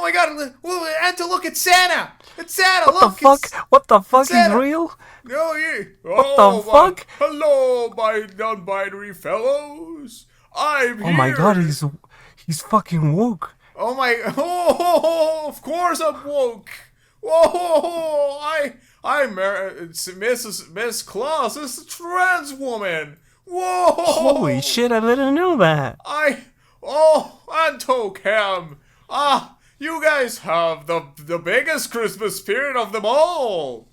my god! Anto, look, it's Santa! It's Santa! What the Look, fuck? What the fuck? He's Santa. real? No, yeah. What the fuck? Hello, my non-binary fellows. I'm Oh here. my god, he's fucking woke. Oh my! Oh, of course I'm woke. Whoa! I'm Miss Claus. This is a trans woman. Whoa! Holy shit, I didn't know that. Anto Cam. You guys have the biggest Christmas spirit of them all.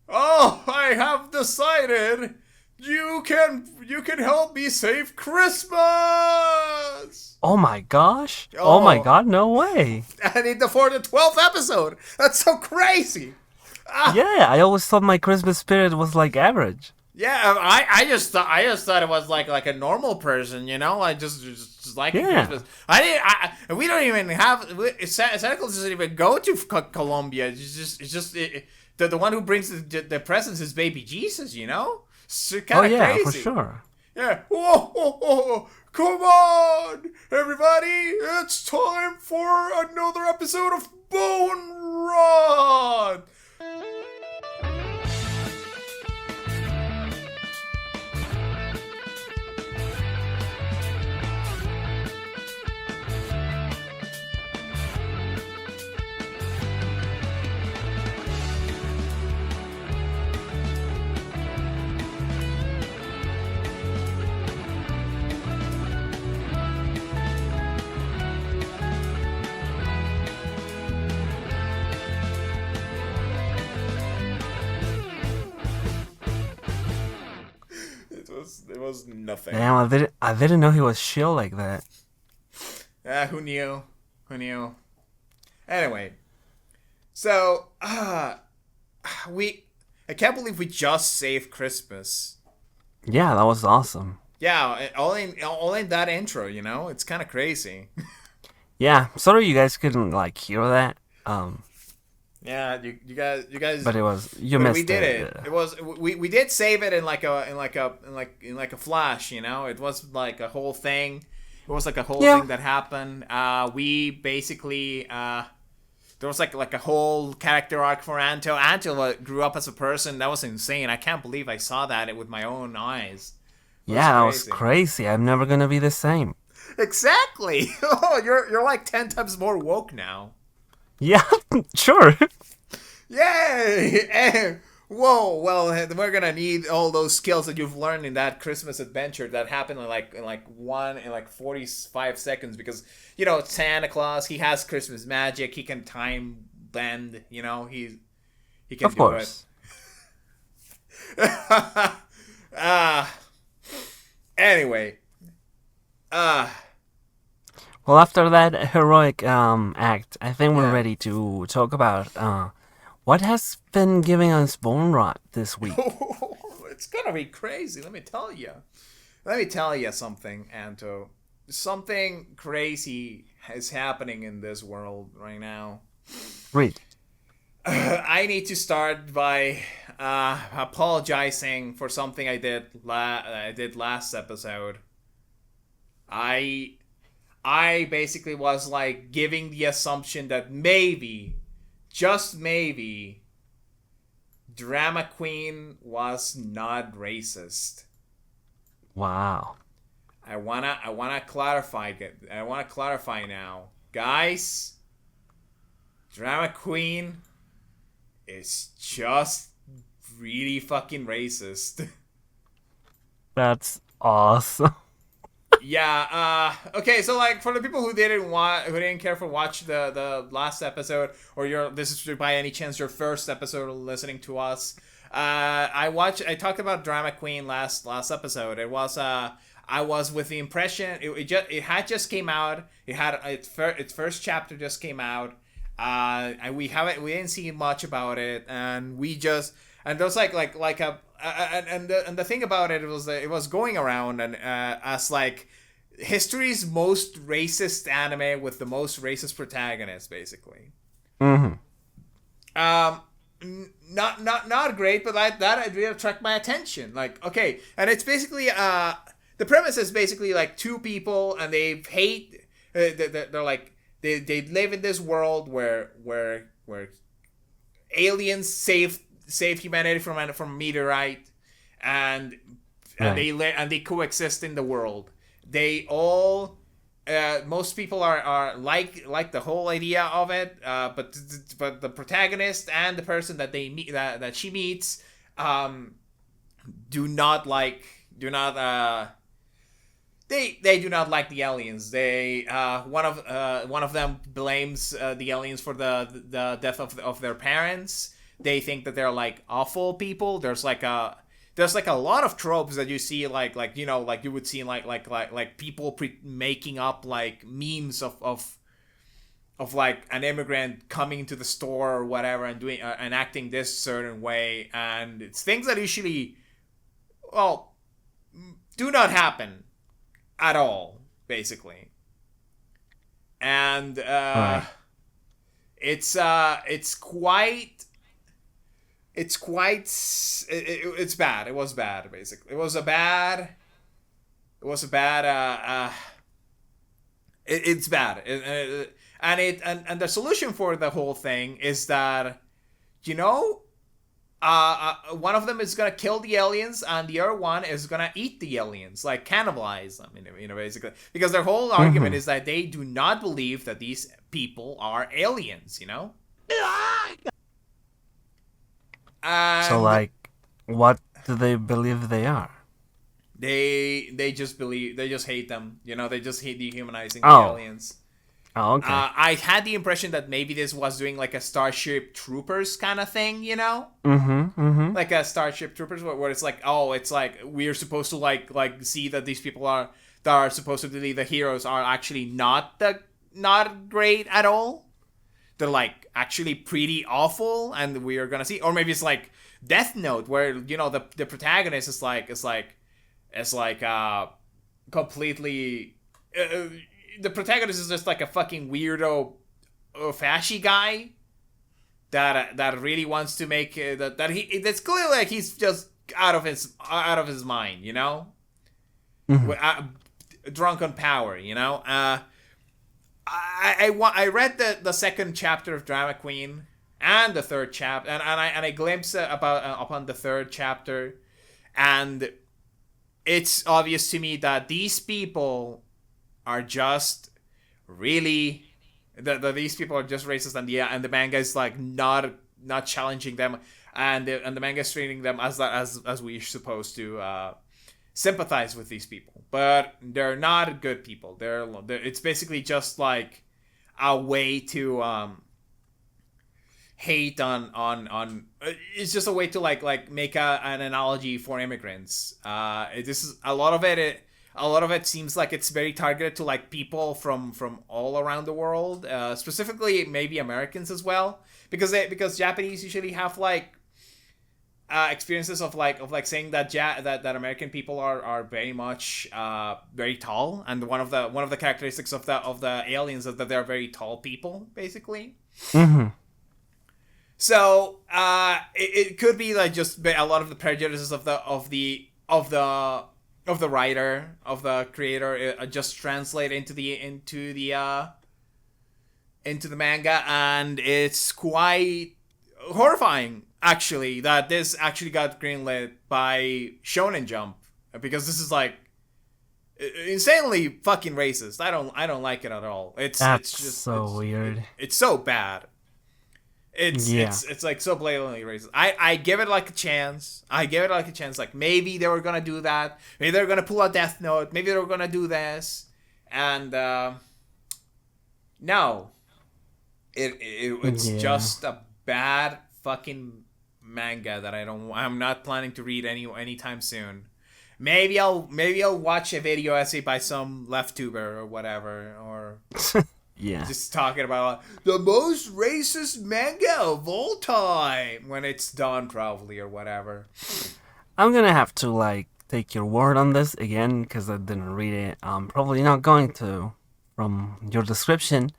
I have decided you can help me save Christmas. Oh my gosh. Oh my god, no way. And for the 12th episode. That's so crazy. Yeah, I always thought my Christmas spirit was like average. Yeah, I just thought it was like a normal person, you know. I just like Christmas. We don't even have Santa Claus doesn't even go to Colombia. It's just the one who brings the presents is baby Jesus, you know. It's kind of crazy. For sure. Yeah. Whoa. Come on, everybody! It's time for another episode of BoneRot. It was nothing. Damn, I didn't know he was chill like that. Who knew? Anyway, so I can't believe we just saved Christmas. Yeah, that was awesome. Yeah, all in that intro, you know, it's kind of crazy. Yeah, sorry you guys couldn't like hear that. Yeah, you guys. But it was you missed it. We did it. It was we did save it in like a flash, you know. It was like a whole thing. It was like a whole thing that happened. We basically there was like a whole character arc for Anto. Anto grew up as a person. That was insane. I can't believe I saw that with my own eyes. That was crazy. I'm never gonna be the same. Exactly. Oh, you're like 10 times more woke now. Yeah, sure. Yay! Whoa, well, we're gonna need all those skills that you've learned in that Christmas adventure that happened in 45 seconds, because, you know, Santa Claus, he has Christmas magic, he can time bend, you know, he can of course. Do it. Anyway. Well, after that heroic act, I think we're ready to talk about what has been giving us BoneRot this week. It's gonna be crazy, let me tell you something, Anto. Something crazy is happening in this world right now. Read. I need to start by apologizing for something I did last episode. I basically was like giving the assumption that maybe, just maybe, Drama Queen was not racist. Wow. I wanna clarify now, guys. Drama Queen is just really fucking racist. That's awesome. Yeah, okay, so like for the people who didn't care for watch the last episode, or this is by any chance your first episode of listening to us, I talked about Drama Queen last episode. It was I was with the impression it had just came out. It had its first chapter just came out. We didn't see much about it, and there was like a and the thing about it was that it was going around and as like history's most racist anime with the most racist protagonist, basically. Mm-hmm. Not great, but that really attracted my attention. Like, okay, and it's basically the premise is basically like two people, and they hate. They're like they live in this world where aliens save humanity from a meteorite, and Right. they coexist in the world. They all most people are like the whole idea of it, but the protagonist and the person that they meet that she meets um, do not like do not they do not like the aliens. They one of them blames the aliens for the death of their parents. They think that they're like awful people. There's like a lot of tropes that you see like you know like you would see like people making up like memes of like an immigrant coming into the store or whatever and doing and acting this certain way, and it's things that usually well do not happen at all, basically. And Right. it's quite it's bad. It was bad, basically. It's bad. And the solution for the whole thing is that you know one of them is gonna kill the aliens, and the other one is gonna eat the aliens, like cannibalize them, basically. Because their whole argument Mm-hmm. is that they do not believe that these people are aliens, So, and like, what do they believe they are? they just believe they just hate them, they just hate dehumanizing the Oh. aliens. Oh, okay. I had the impression that maybe this was doing like a Starship Troopers kind of thing. Mm-hmm. Mm-hmm. Like a Starship Troopers, where it's like, oh, it's like we're supposed to like see that these people that are supposed to be the heroes are actually not great at all. They're like actually pretty awful, and we are gonna see, or maybe it's like Death Note, where the protagonist is completely. The protagonist is just like a fucking weirdo, fashy guy that really wants to make that's clearly like he's just out of his mind, Mm-hmm. drunk on power, I read the second chapter of Drama Queen and the third chapter, and I glimpsed upon the third chapter, and it's obvious to me that these people are just really these people are just racist, and the manga is like not challenging them, and the manga is treating them as we're supposed to sympathize with these people, but they're not good people. It's basically just like a way to hate on it's just a way to like make an analogy for immigrants. This is a lot of it seems like it's very targeted to like people from all around the world, specifically maybe Americans as well, because Japanese usually have like experiences of like saying that that American people are very much very tall, and one of the characteristics of the aliens is that they're very tall people, basically. Mm-hmm. So it could be like just a lot of the prejudices of the writer, of the creator, just translate into the manga, and it's quite horrifying actually that this actually got greenlit by Shonen Jump, because this is like insanely fucking racist. I don't like it at all. That's so weird. It's so bad. Yeah. It's like so blatantly racist. I give it like a chance. Like maybe they were gonna do that. Maybe they're gonna pull a Death Note. Maybe they were gonna do this. And no, it's Yeah. just a bad fucking manga that I'm not planning to read anytime soon. Maybe I'll watch a video essay by some left tuber or whatever, or Yeah. just talking about the most racist manga of all time when it's done, probably, or whatever. I'm gonna have to like take your word on this again because I didn't read it. I'm probably not going to from your description.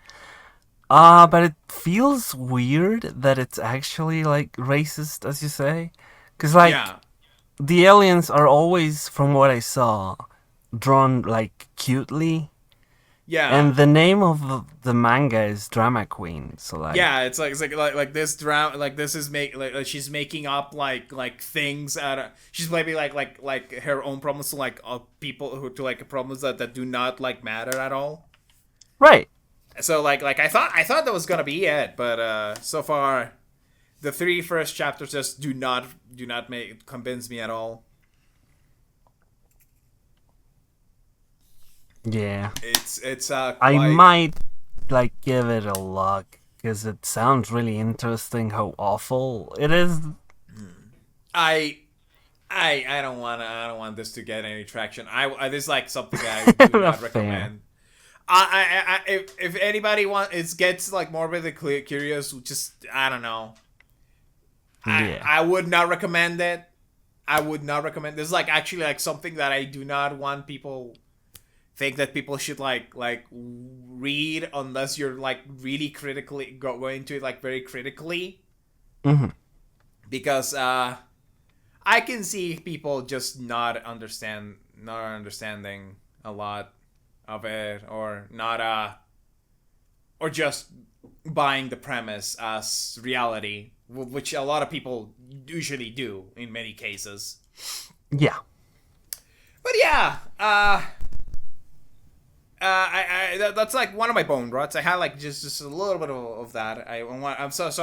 But it feels weird that it's actually like racist, as you say, because like Yeah, the aliens are always, from what I saw, drawn like cutely, Yeah. And the name of the manga is Drama Queen. So Yeah, it's like this drama, like this is like she's making up like things out of, she's maybe like her own problems to like people who, to like problems that do not like matter at all. right. So like I thought that was gonna be it, but so far the three first chapters just do not make convince me at all. Yeah. It's I quite. might like give it a look because it sounds really interesting how awful it is. I I don't want this to get any traction. This is like something that I do not Fair. recommend. If anybody gets like morbidly curious, just I don't know. Yeah. I would not recommend it. I would not recommend. This is like actually like something that I do not want people think that people should like read unless you're like really critically going to it like very critically, Hmm. because I can see people just not understanding a lot of it, or not or just buying the premise as reality, which a lot of people usually do in many cases. Yeah. But yeah, that's like one of my bone rots. I had like just a little bit of that. I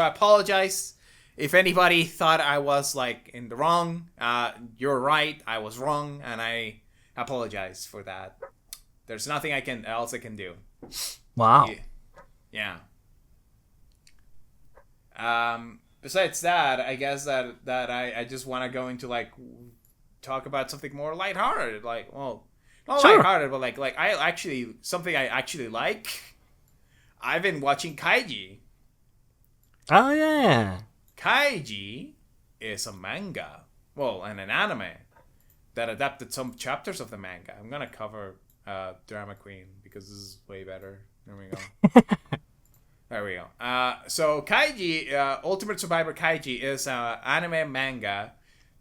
apologize if anybody thought I was like in the wrong. You're right. I was wrong, and I apologize for that. There's nothing I can do. Wow. Yeah. Besides that, I guess that I just want to go into like talk about something more lighthearted. Like, well, not Sure. lighthearted, but like I actually something I actually like. I've been watching Kaiji. Oh yeah. Kaiji is a manga, well, and an anime that adapted some chapters of the manga. I'm gonna cover Drama Queen because this is way better. There we go. There we go. So Kaiji, Ultimate Survivor Kaiji is an anime manga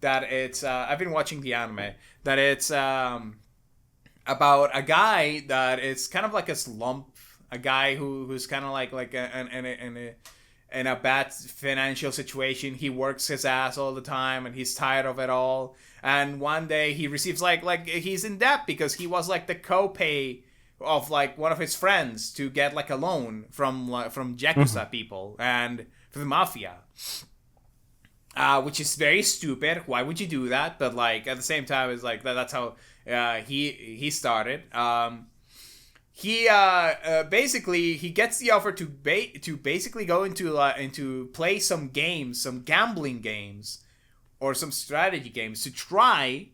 that it's. I've been watching the anime that it's about a guy that is kind of like a slump, a guy who's kind of like in a bad financial situation. He works his ass all the time and he's tired of it all. And one day he receives like he's in debt because he was like the co-pay of like one of his friends to get like a loan from Hmm. Yakuza people and from the mafia. Which is very stupid. Why would you do that? But like at the same time, it's like that's how he started. He basically he gets the offer to basically go into play some games, some gambling games, or some strategy games to try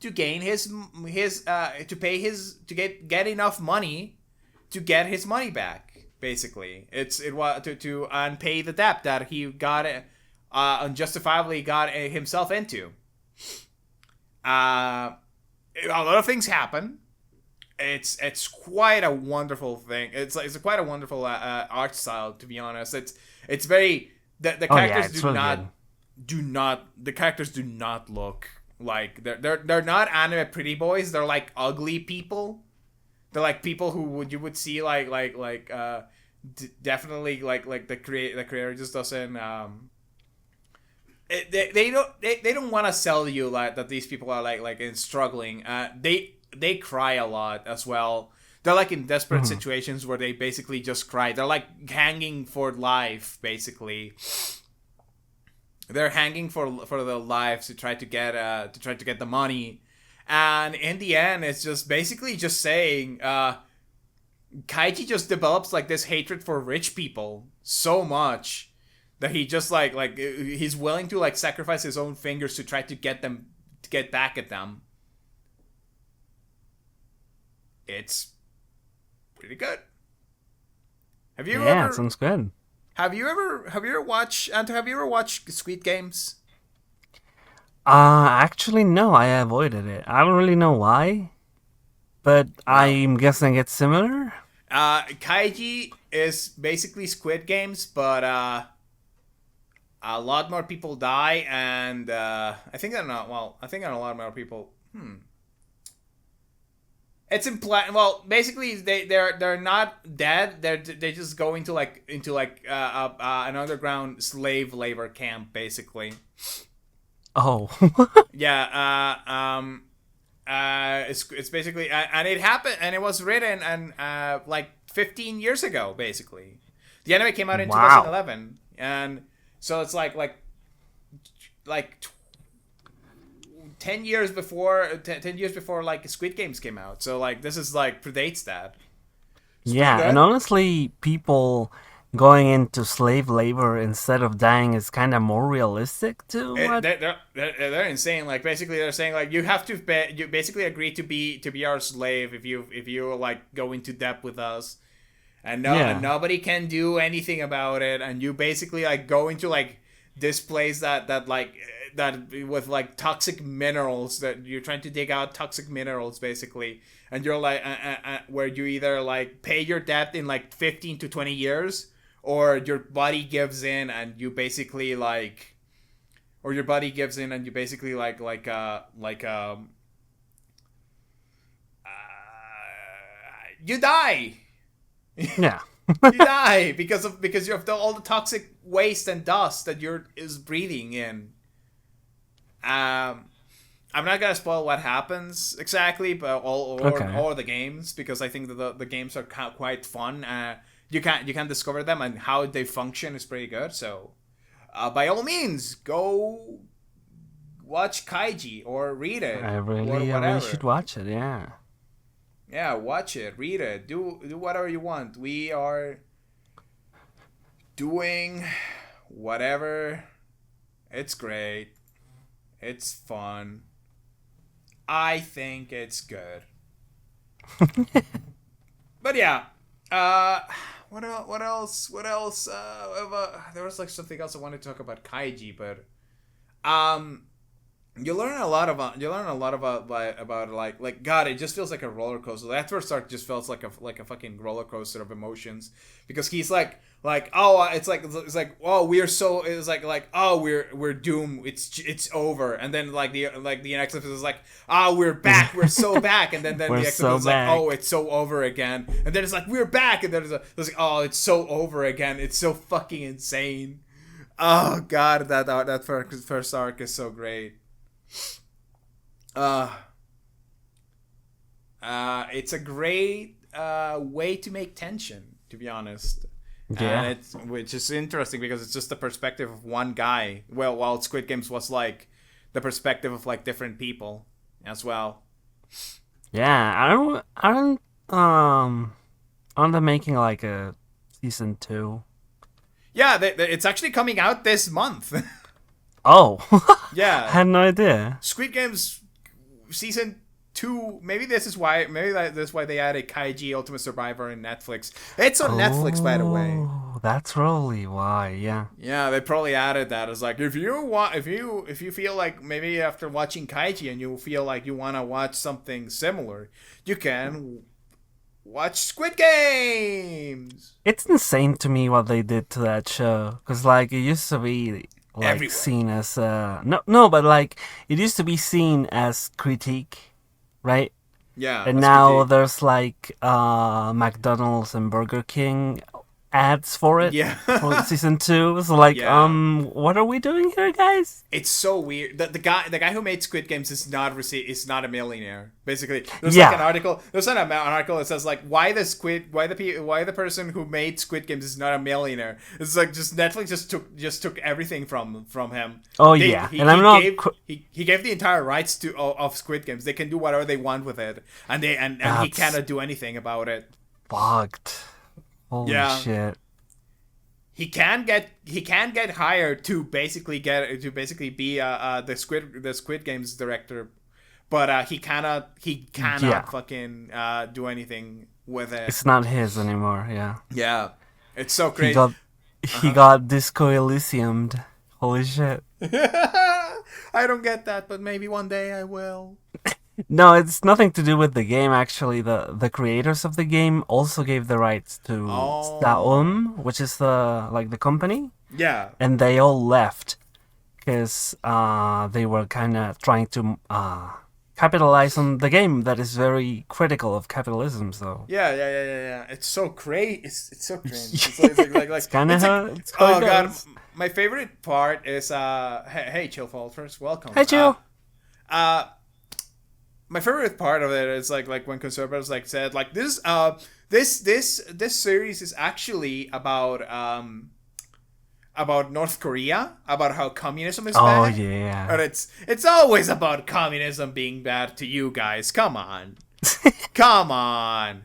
to gain his to pay his to get enough money to get his money back. Basically, it was to and pay the debt that he got unjustifiably got himself into. A lot of things happen. It's quite a wonderful thing. It's quite a wonderful art style, to be honest. It's very the Oh yeah. characters It's really good. do not the characters do not look like they're not anime pretty boys. They're like ugly people. They're like people who you would see definitely like the creator just doesn't they don't want to sell you like that these people are like in struggling. They cry a lot as well. They're like in desperate Hmm. situations where they basically just cry. They're like hanging for life, basically. They're hanging for their lives to try to get the money, and in the end, it's just basically just saying, Kaiji just develops like this hatred for rich people so much that he just like he's willing to like sacrifice his own fingers to try to get back at them. It's pretty good. Have you Yeah. It ever sounds good. have you ever watched Squid Games? Actually, no. I avoided it. I don't really know why, but Well, I'm guessing it's similar. Kaiji is basically Squid Games, but a lot more people die, and I think that not well. I think that a lot more people. It's implied. Well, basically, they're not dead. They just go into an underground slave labor camp, basically. Oh. Yeah. It's basically and it happened and it was written and like 15 years ago, basically. The anime came out in Wow. 2011, and so it's like 10 years before 10 years before like Squid Games came out. So like this is like predates that. It's pretty Yeah, and good. honestly, people going into slave labor instead of dying is kind of more realistic to It, what? they're insane. Like basically, they're saying like you have to you basically agree to be our slave if you like go into debt with us, and Yeah. nobody can do anything about it, and you basically like go into like this place that with like toxic minerals that you're trying to dig out toxic minerals basically, and you're like where you either like pay your debt in like 15 to 20 years, or your body gives in and you basically like or your body gives in and you basically you die. Yeah. You die because you have all the toxic waste and dust that you're is breathing in. um I'm not gonna spoil what happens exactly, but Okay. or the games, because I think that the games are quite fun. You can discover them, and how they function is pretty good. So by all means, go watch Kaiji or read it or I really whatever. should watch it. Yeah. Yeah, watch it, read it, do whatever you want. We are doing whatever. It's great. It's fun. I think it's good. But yeah, what else? What else? What else? There was like something else I wanted to talk about Kaiji, but um, you learn a lot about like God. It just feels like a roller coaster. That first arc just feels like a fucking roller coaster of emotions, because he's like oh it's like oh we're so it's oh we're doomed, it's over, and then the next episode is like oh we're back, we're so back, and then the We're next episode so is like oh back. it's so over again, and then it's like we're back, and then there's like oh it's so over again. It's so fucking insane. Oh God, that first arc is so great. Uh, it's a great way to make tension, to be honest, and Yeah. it's which is interesting because it's just the perspective of one guy. Well, while Squid Games was like the perspective of like different people as well. Yeah. Aren't they making like a season 2? Yeah, it's actually coming out this month. Oh. I Yeah, had no idea. Squid Games season 2. Maybe this is why. That's why they added Kaiji Ultimate Survivor in Netflix. It's on Netflix, by the way. Oh, that's probably why. Yeah. Yeah, they probably added that as like if you feel like maybe after watching Kaiji and you feel like you want to watch something similar, you can watch Squid Games It's insane to me what they did to that show, cause like it used to be like everywhere. seen as no, but like it used to be seen as critique, right? Yeah, And that's now critique. there's like McDonald's and Burger King ads for it Yeah, for season 2. So like yeah. what are we doing here, guys? It's so weird. The guy who made Squid Games is not a millionaire. Basically, there's like an Yeah. article. There's an article that says like why the person who made Squid Games is not a millionaire. It's like just Netflix just took everything from him. Oh They yeah. And I'm not he gave the entire rights to of Squid Games. They can do whatever they want with it, and and he that's cannot do anything about it. fucked. Holy Yeah. shit. He can get hired to basically be the Squid Games director, but he Yeah. cannot fucking do anything with it. It's not his anymore, yeah. Yeah, it's so He crazy. got he got Disco Elysiumed. Holy shit. I don't get that, but maybe one day I will. No, it's nothing to do with the game actually. The creators of the game also gave the rights to Oh, Saum, which is the company, yeah, and they all left because they were kind of trying to capitalize on the game that is very critical of capitalism. So Yeah. It's so great. It's so cringe. It's kind of how oh it god, goes. my favorite part is hey Chill Falters, welcome. Hey, Joe. My favorite part of it is like when conservatives like said like this series is actually about North Korea, about how communism is Oh bad. yeah. And it's always about communism being bad to you guys. Come on. Come on.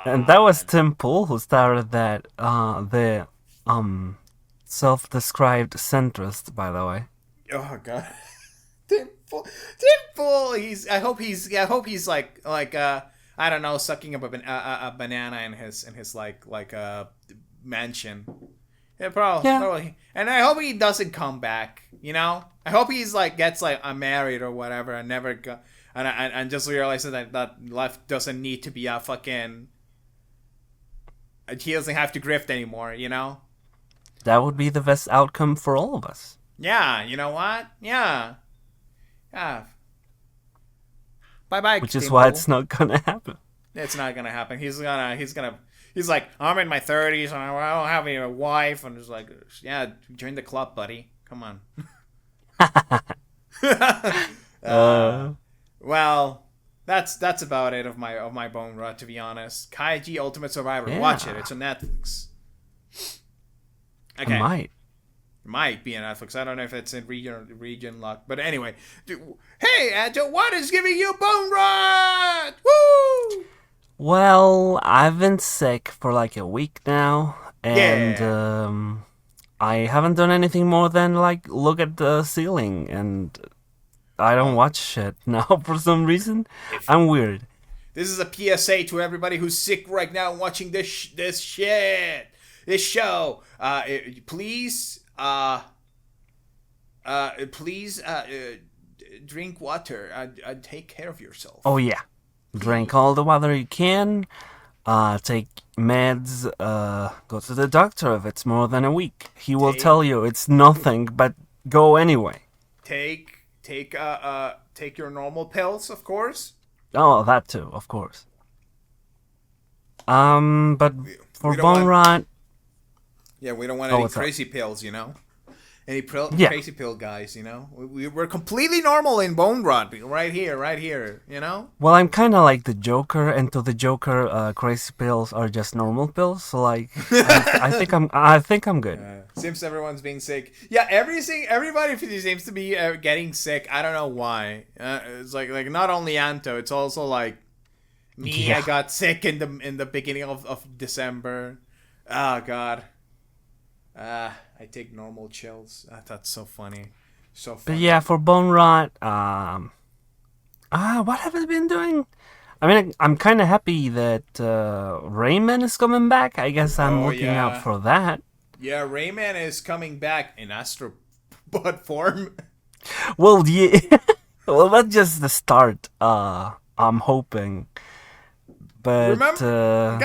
And that was Tim Pool who started that. The self-described centrist, by the way. Oh god. Tim Pool. I hope he's like I don't know, sucking up a banana in his like mansion. Yeah, probably. And I hope he doesn't come back. You know, I hope he's like gets like married or whatever and never go and just realizes that life doesn't need to be a fucking. He doesn't have to grift anymore. You know. That would be the best outcome for all of us. Yeah. You know what? Yeah. Yeah. Bye. Which is why it's not gonna happen. It's not gonna happen. He's like, I'm in my 30s and I don't have a wife, and it's like, yeah, join the club, buddy. Come on. Well, that's about it of my BoneRot, to be honest. Kaiji Ultimate Survivor. Yeah. Watch it. It's on Netflix. Okay. It Might be on Netflix. I don't know if it's in region lock. But anyway. Hey, Anto, what is giving you BoneRot? Woo! Well, I've been sick for like a week now, and I haven't done anything more than like look at the ceiling, and I don't watch shit now for some reason. I'm weird. This is a PSA to everybody who's sick right now watching this shit, this show. Please drink water. Take care of yourself. Oh yeah, drink all the water you can. Take meds. Go to the doctor if it's more than a week. He will tell you it's nothing, but go anyway. Take your normal pills, of course. Oh, that too, of course. But for BoneRot, yeah, we don't want any crazy pills, you know. Any crazy pill guys, you know. We're completely normal in BoneRot, right here, you know. Well, I'm kind of like the Joker, and to the Joker, crazy pills are just normal pills. So like, I think I'm good. Seems everyone's being sick. Yeah, everybody seems to be getting sick. I don't know why. It's like not only Anto, it's also like me. Yeah. I got sick in the beginning of December. Oh god. I take normal chills. That's so funny. So funny. But yeah, for BoneRot, what have I been doing? I mean, I'm kind of happy that Rayman is coming back. I guess I'm looking out for that. Yeah, Rayman is coming back in Astrobot form. Well, yeah. Well, that's just the start. I'm hoping. But remember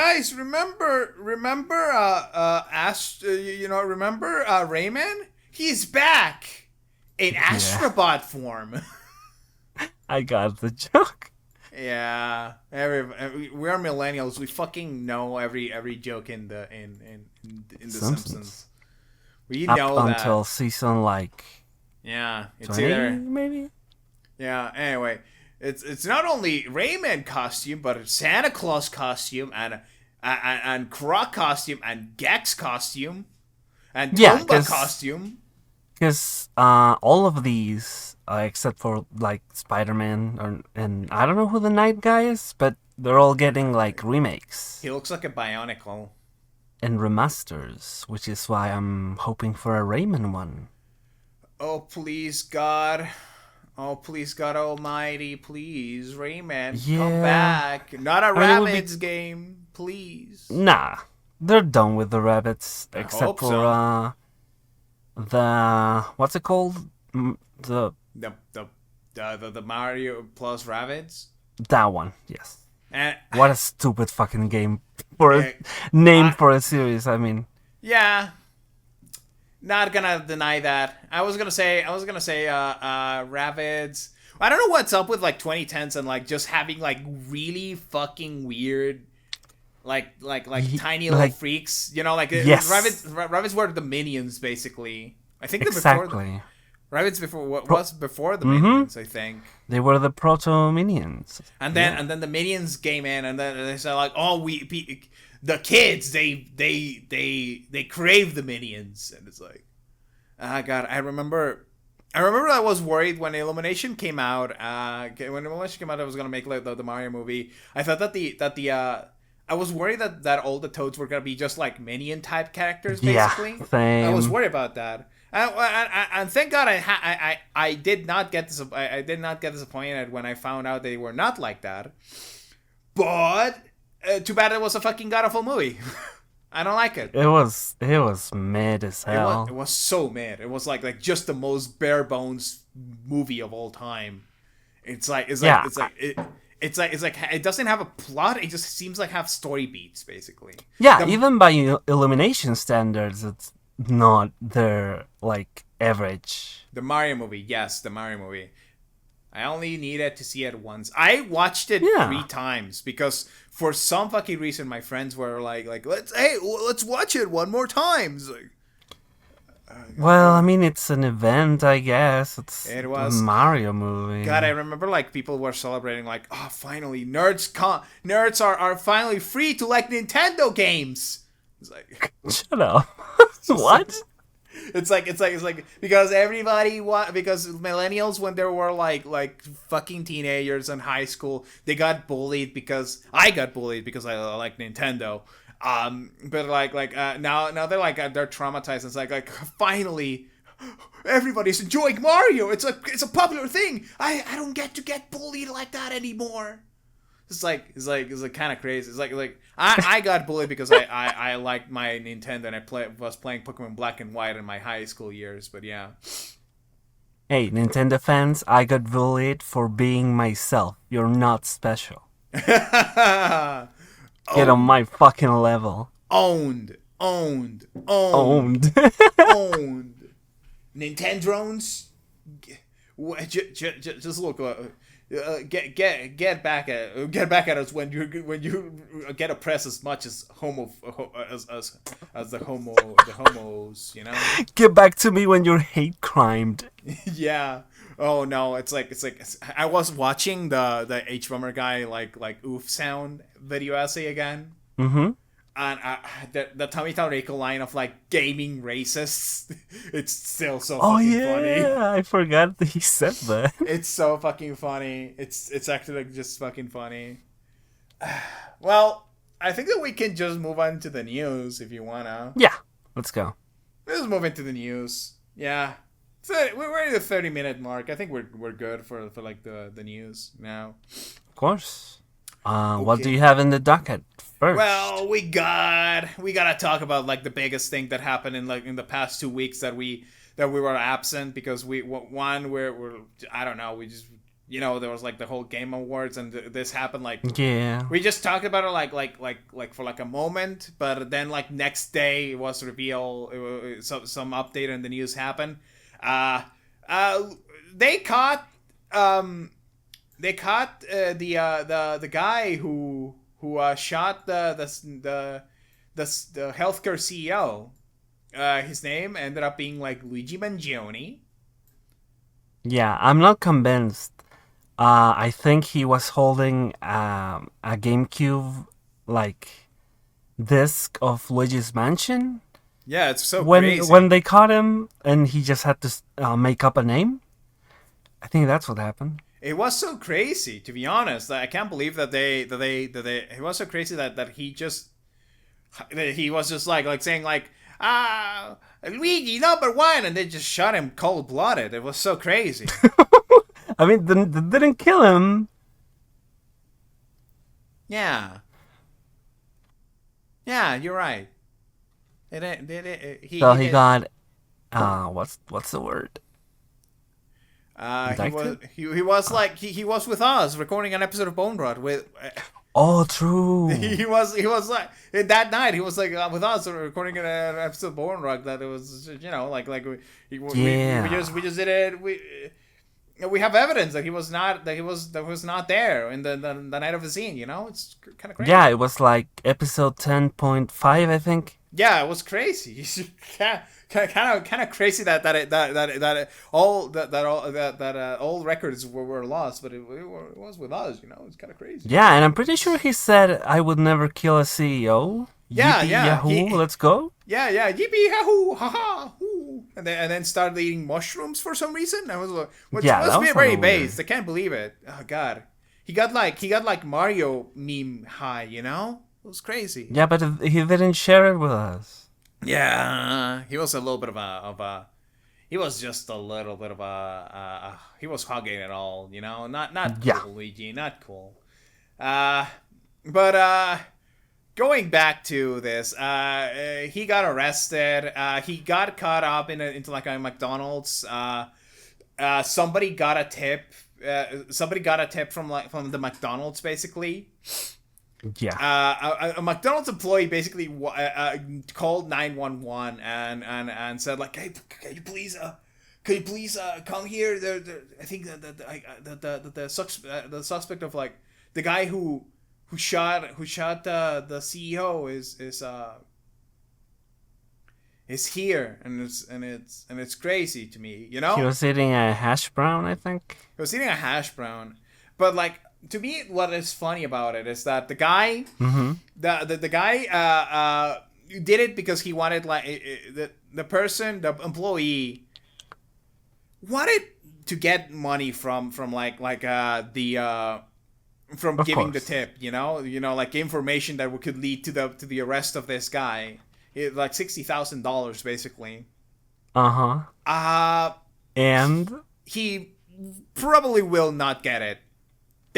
Rayman? He's back in Astrobot form. I got the joke. Yeah, we're millennials. We fucking know every joke in the Simpsons. We know that until season like it's 20, either maybe. Yeah. Anyway. It's not only Rayman costume, but a Santa Claus costume and Croc costume and Gex costume and Tomba costume. Because all of these, except for like Spider-Man and I don't know who the Night Guy is, but they're all getting like remakes. He looks like a Bionicle. And remasters, which is why I'm hoping for a Rayman one. Oh please God. Oh, please, God Almighty, please, Rayman, come back. Not a Rabbids game, please. Nah, they're done with the rabbits, except for the what's it called? The Mario plus Rabbids. That one, yes. And what a stupid fucking game for a name for a series. I mean, yeah. Not gonna deny that. I was gonna say Rabbids. I don't know what's up with like 2010s and like just having like really fucking weird, like tiny little like freaks. You know, like yes, rabbits were the minions basically. I think exactly. rabbits before what was before the Mm-hmm. minions. I think. They were the proto minions. And then the minions came in, and then they said like, oh, the kids they crave the minions, and it's like, ah, God, I remember I was worried when Illumination came out. When Illumination came out, I was gonna make like the Mario movie. I thought that I was worried that all the Toads were gonna be just like minion type characters, basically. Yeah, same. I was worried about that. And thank God I did not get I did not get disappointed when I found out they were not like that. But too bad it was a fucking god awful movie. I don't like it. It was mad as hell. It was so mad. It was like just the most bare bones movie of all time. It's like it doesn't have a plot. It just seems like have story beats basically. Yeah, even by Illumination standards, it's not their like average. The Mario movie, yes, the Mario movie. I only needed to see it once. I watched it 3 times because for some fucking reason my friends were like let's watch it one more time. It's like, well, I mean, it's an event, I guess. It was a Mario movie. God, I remember like people were celebrating like, oh, finally nerds are finally free to like Nintendo games. It's like shut up. What? It's like because because millennials when they were like fucking teenagers in high school, they got bullied because I like Nintendo. But now they're like they're traumatized. It's like finally everybody's enjoying Mario. It's a popular thing. I don't get bullied like that anymore. It's like kind of crazy. It's like I got bullied because I liked my Nintendo and I was playing Pokemon Black and White in my high school years. But yeah. Hey, Nintendo fans, I got bullied for being myself. You're not special. Get on my fucking level. Owned. Owned. Nintendrones. Just look. Get back at us when you get oppressed as much as the homos, you know. Get back to me when you're hate crimed. Yeah. Oh no, it's like I was watching the H Bummer guy like oof sound video essay again. Mm-hmm. And the Tommy Tallarico line of like gaming racists, it's still so fucking funny. Yeah, I forgot that he said that. It's so fucking funny. It's actually like just fucking funny. Well, I think that we can just move on to the news if you wanna. Yeah, let's go. Let's move into the news. Yeah, so we're at the 30-minute mark. I think we're good for like the news now. Of course. What do you have in the docket first? Well, we gotta talk about like the biggest thing that happened in the past 2 weeks that we were absent because we're I don't know, we just, you know, there was like the whole Game Awards and this happened like, yeah, we just talked about it like for like a moment, but then like next day it was revealed, some update in the news happened. They caught the guy who shot the healthcare CEO. His name ended up being like Luigi Mangione. Yeah, I'm not convinced. I think he was holding a GameCube like disc of Luigi's Mansion. Yeah, it's so crazy. Crazy. When they caught him and he just had to make up a name. I think that's what happened. It was so crazy, to be honest. I can't believe that they. It was so crazy that he was just like saying like Luigi #1, and they just shot him cold blooded. It was so crazy. I mean, they didn't kill him. Yeah. Yeah, you're right. He got what's the word? He was with us recording an episode of BoneRot with. Oh, true. He was like that night. He was like with us recording an episode of BoneRot that it was, you know, like we just did it. we have evidence that he was not there in the night of the scene. You know, it's kind of crazy. Yeah, it was like episode 10.5, I think. Yeah, it was crazy. kind of crazy that all records were lost, but it was with us. You know, it's kind of crazy. Yeah, and I'm pretty sure he said, "I would never kill a CEO." Yeah, Yippee yeah. Yahoo, let's go. Yeah, yippee yahoo, haha, hoo, and then started eating mushrooms for some reason. I was like, which must be very based. I can't believe it. Oh God, he got like Mario meme high. You know, it was crazy. Yeah, but he didn't share it with us. Yeah, he was a little bit of a he was just a little bit of he was hugging it all. You know, not cool, Luigi, not cool. But going back to this, he got arrested. He got caught up into like a McDonald's. Somebody got a tip. Somebody got a tip from the McDonald's basically. Yeah. A McDonald's employee basically called 911 and said like, hey, can you please come here? I think the suspect of like the guy who shot the CEO is here, and it's crazy to me, you know. He was eating a hash brown, I think. He was eating a hash brown, but like to me, what is funny about it is that the guy, the guy did it because he wanted like the employee wanted to get money from giving the tip, you know, like information that could lead to the arrest of this guy, like $60,000 basically. And he probably will not get it.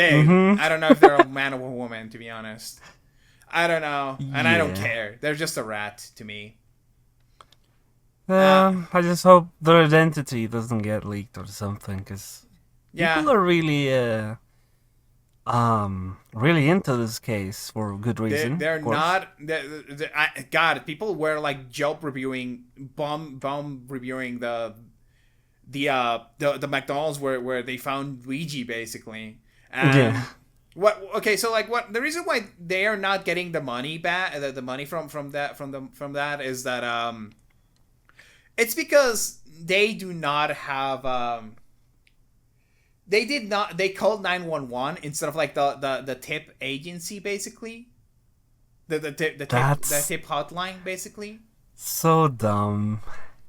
I don't know if they're a man or a woman, to be honest. I don't know, and I don't care. They're just a rat to me. I just hope their identity doesn't get leaked or something, because people are really really into this case for good reason. They're not. God, people were like bomb reviewing the McDonald's where they found Luigi basically. And what? Okay, so like what? The reason why they are not getting the money back, the money from that is that it's because they do not have they called 911 instead of like the tip agency basically. The tip hotline basically. So dumb.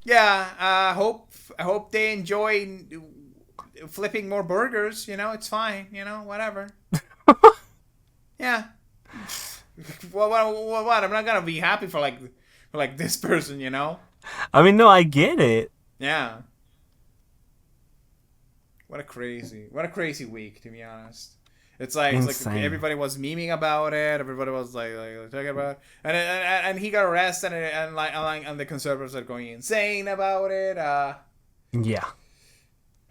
Yeah, I hope they enjoy flipping more burgers, you know, it's fine, you know, whatever. Yeah. What? I'm not gonna be happy for like this person, you know. I mean, no, I get it. Yeah. What a crazy week, to be honest. It's like everybody was memeing about it. Everybody was like talking about it. And he got arrested, and the conservatives are going insane about it. Yeah.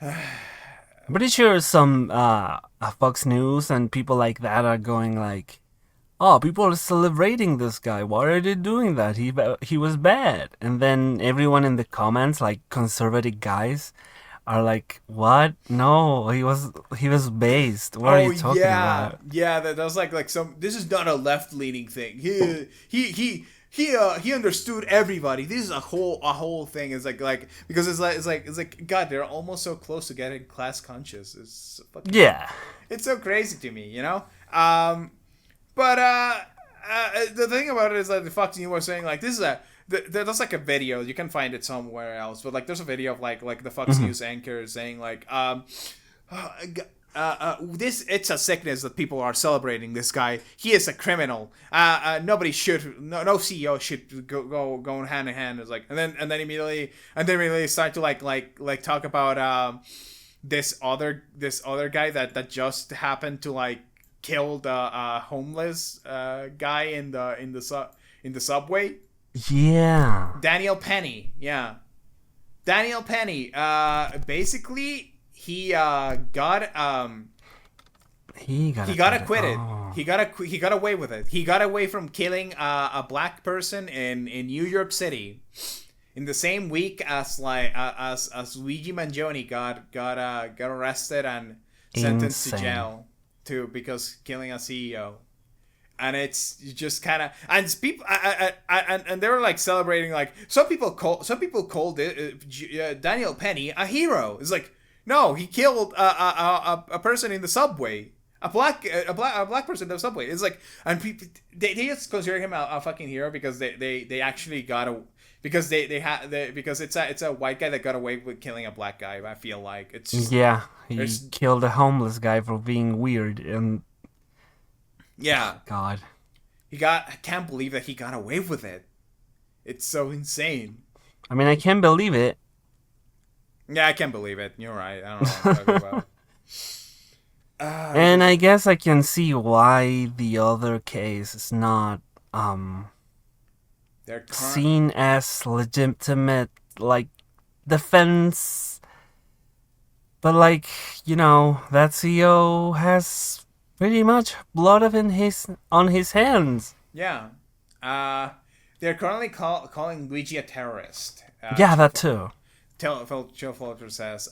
I'm pretty sure some Fox News and people like that are going like, "Oh, people are celebrating this guy. Why are they doing that? He was bad." And then everyone in the comments, like conservative guys, are like, "What? No, he was based. What are you talking about?" Yeah, that was like some. This is not a left leaning thing. He understood everybody. This is a whole thing. It's like because it's like God, they're almost so close to getting class conscious. It's it's so crazy to me, you know. But the thing about it is that the Fox News was saying like this is there's like a video, you can find it somewhere else, but like there's a video of like the Fox News anchor saying like this, it's a sickness that people are celebrating this guy. He is a criminal. Nobody should, no CEO should go hand in hand. It's like, and then immediately start to like talk about this other guy that just happened to like kill the homeless guy in the subway. Yeah. Daniel Penny. Yeah. Daniel Penny. Basically, he got acquitted. Oh. He got away with it. He got away from killing a black person in New York City in the same week as like as Luigi Mangione got arrested and sentenced to Insane. jail because killing a CEO. And it's just kind of, and people, and they were like celebrating, like some people called it Daniel Penny a hero. It's like, no, he killed a person in the subway, a black person in the subway. It's like, and people they just consider him a fucking hero because they actually got a, because because it's a white guy that got away with killing a black guy. I feel like it's just, Yeah, he killed a homeless guy for being weird, and yeah, God, I can't believe that he got away with it. It's so insane. I mean, I can't believe it. Yeah, I can't believe it. You're right. I don't know what I'm talking about. And I guess I can see why the other case is not seen as legitimate, like, defense. But, like, you know, that CEO has pretty much blood on his hands. Yeah. They're currently calling Luigi a terrorist. Yeah, that too. Joe Fulcher says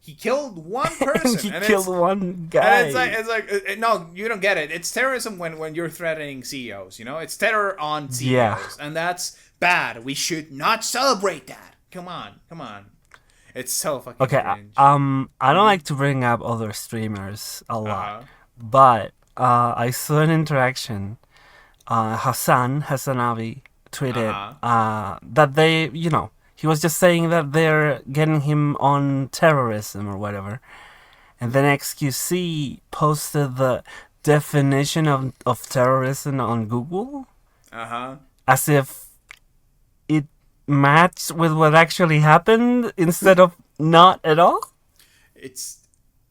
he killed one person. He killed one guy. And it's like no, you don't get it. It's terrorism when you're threatening CEOs. You know, it's terror on CEOs, and that's bad. We should not celebrate that. Come on. It's so fucking cringe. I don't like to bring up other streamers a lot, but I saw an interaction. Hassanavi tweeted that they, you know, he was just saying that they're getting him on terrorism or whatever. And then XQC posted the definition of terrorism on Google. As if it matched with what actually happened instead of not at all. It's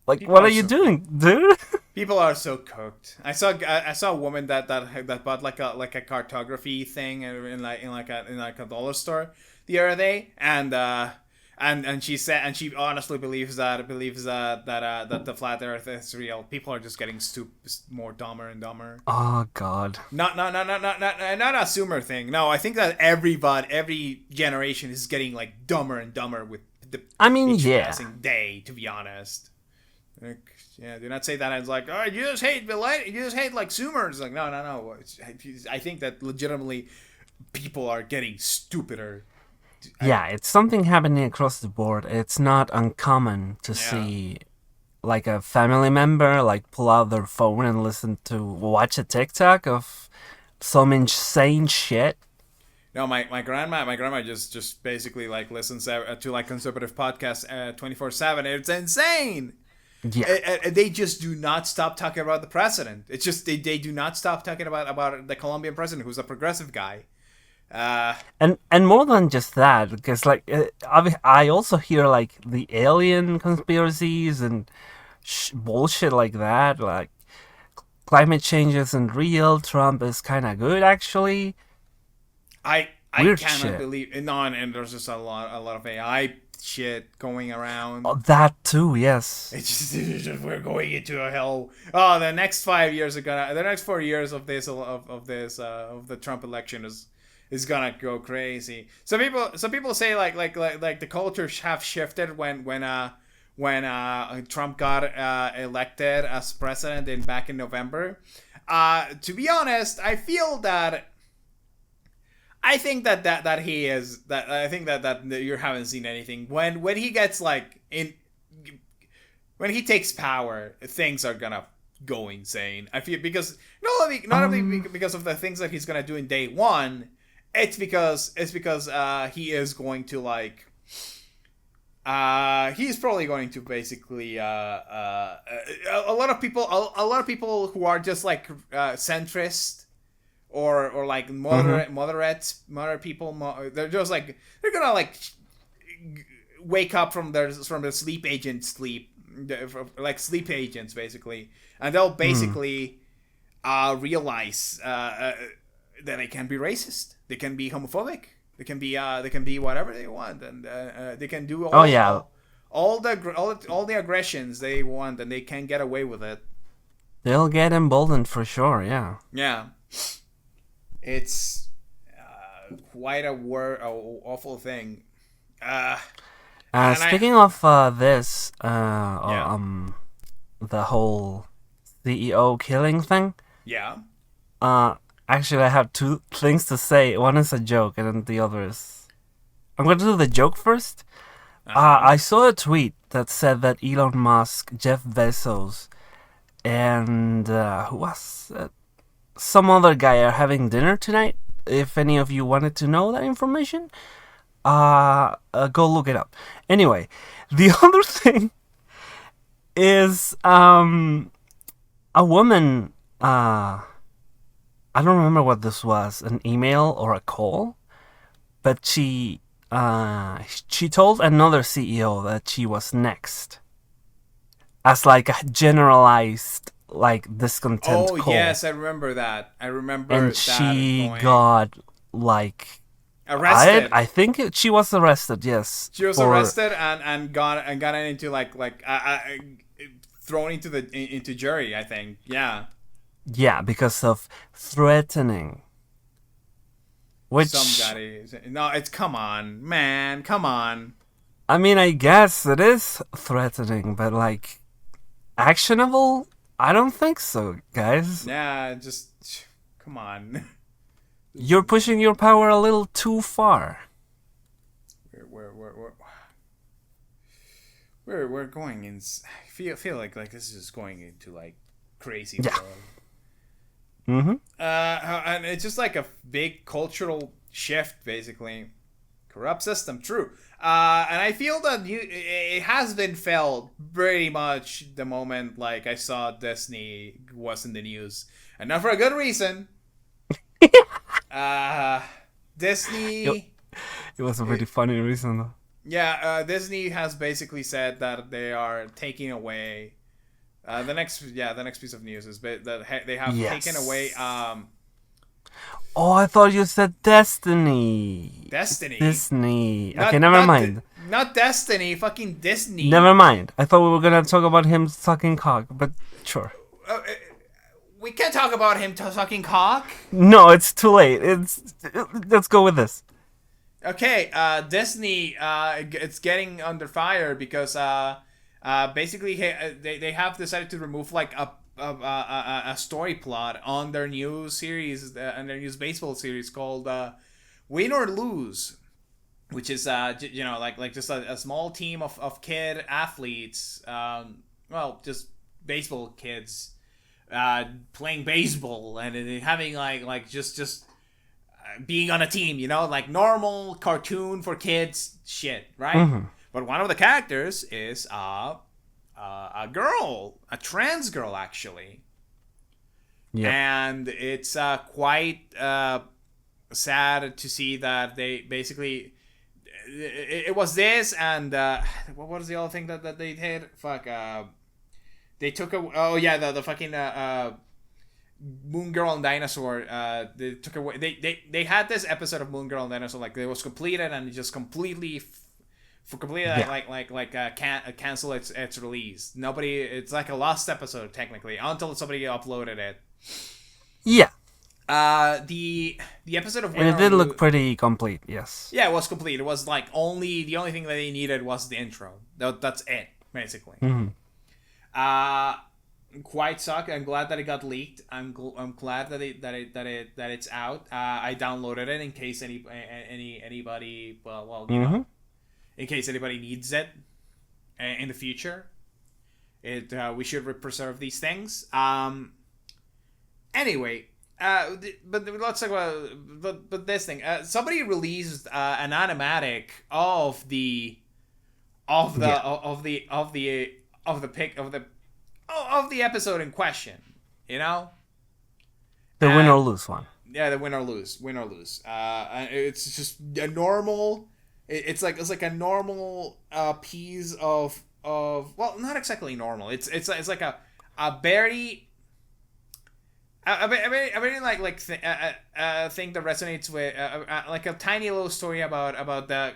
like, what are you doing, dude? People are so cooked. I saw a woman that bought like a cartography thing in a dollar store the other day, and she said, and she honestly believes that the flat Earth is real. People are just getting more dumber and dumber. Oh God! Not a Sumer thing. No, I think that every generation is getting like dumber and dumber with the passing day. To be honest, like, yeah, do not say that as like, oh, you just hate like Sumers. Like, no. I think that legitimately people are getting stupider. Yeah, it's something happening across the board. It's not uncommon to see like a family member like pull out their phone and watch a TikTok of some insane shit. No, my grandma just basically like listens to like conservative podcasts 24/7. It's insane. Yeah, they just do not stop talking about the president. It's just they do not stop talking about the Colombian president, who's a progressive guy. And more than just that, because like I also hear like the alien conspiracies and bullshit like that, like climate change isn't real, Trump is kind of good actually. I cannot believe and there's just a lot of AI shit going around. Oh, that too, yes. It's just we're going into a hell. Oh, the next 4 years of this of the Trump election is gonna go crazy. Some people say like the culture have shifted when Trump got elected as president back in November. To be honest, I feel that I think that he is that I think that you haven't seen anything when he gets like when he takes power, things are gonna go insane. I feel because not only because of the things that he's gonna do in day one. It's because he is going to like he's probably going to basically a lot of people who are just like centrist or like moderate people, they're just like they're gonna like wake up from their sleep agents basically, and they'll basically realize that they can be racist. They can be homophobic. They can be whatever they want, and they can do all the aggressions they want, and they can get away with it. They'll get emboldened for sure. Yeah. Yeah. It's quite a awful thing. And Speaking of this, yeah, the whole CEO killing thing. yeah. Uh, Actually, I have two things to say. One is a joke, and then the other is. I'm going to do the joke first. Uh-huh. I saw a tweet that said that Elon Musk, Jeff Bezos, and who was it? Some other guy are having dinner tonight. If any of you wanted to know that information, go look it up. Anyway, the other thing is a woman. I don't remember what this was, an email or a call, but she told another CEO that she was next, as like a generalized like discontent Oh call, yes, I remember that. I remember and that she going got like arrested. I think she was arrested. Yes, She was for arrested and got into thrown into into jury. I think. Yeah. yeah, because of threatening, Some which guy. No, it's come on, man. Come on. I mean, I guess it is threatening, but like actionable? I don't think so, guys. Yeah, just come on. You're pushing your power a little too far. We're we're going in. Feel like this is going into like crazy Yeah. world. Mm-hmm. And it's just like a big cultural shift, basically. Corrupt system, true. And I feel that it has been felt pretty much the moment like I saw Disney was in the news, and not for a good reason. Uh, Disney, It was a pretty funny reason, though. yeah, Disney has basically said that they are taking away. The next piece of news is that they have taken away Yes. Oh, I thought you said Destiny. It's Destiny. Disney. Okay, Not never mind. not Destiny. Fucking Disney. Never mind. I thought we were gonna talk about him sucking cock, but sure. We can't talk about him sucking cock. No, it's too late. Let's go with this. Okay, Disney, it's getting under fire because basically they have decided to remove like a story plot on their new series, on their new baseball series called Win or Lose, which is like just a small team of kid athletes, well, just baseball kids playing baseball and having like just being on a team, like normal cartoon for kids shit, right? Mm-hmm. But one of the characters is a girl, a trans girl actually, Yep. and it's quite sad to see that they basically it was this and what was the other thing that they did? Fuck. They took a the fucking Moon Girl and Dinosaur. They took away. They had this episode of Moon Girl and Dinosaur like it was completed and it just completely Yeah. cancel its release. Nobody. It's like a lost episode technically until somebody uploaded it. Yeah. The episode of And it Winter did on look pretty complete, yes. Yeah, it was complete. It was like the only thing that they needed was the intro. That's it basically. Mm-hmm. Quite suck. I'm glad that it got leaked. I'm glad that it's out. I downloaded it in case anybody Mm-hmm. in case anybody needs it in the future. We should preserve these things. Anyway, but let's talk about but this thing. Somebody released an animatic of the episode in question, The win And- or lose one. yeah, the win or lose. It's just a normal. It's like a normal piece of well, not exactly normal. It's like a very a very thing that resonates with like a tiny little story about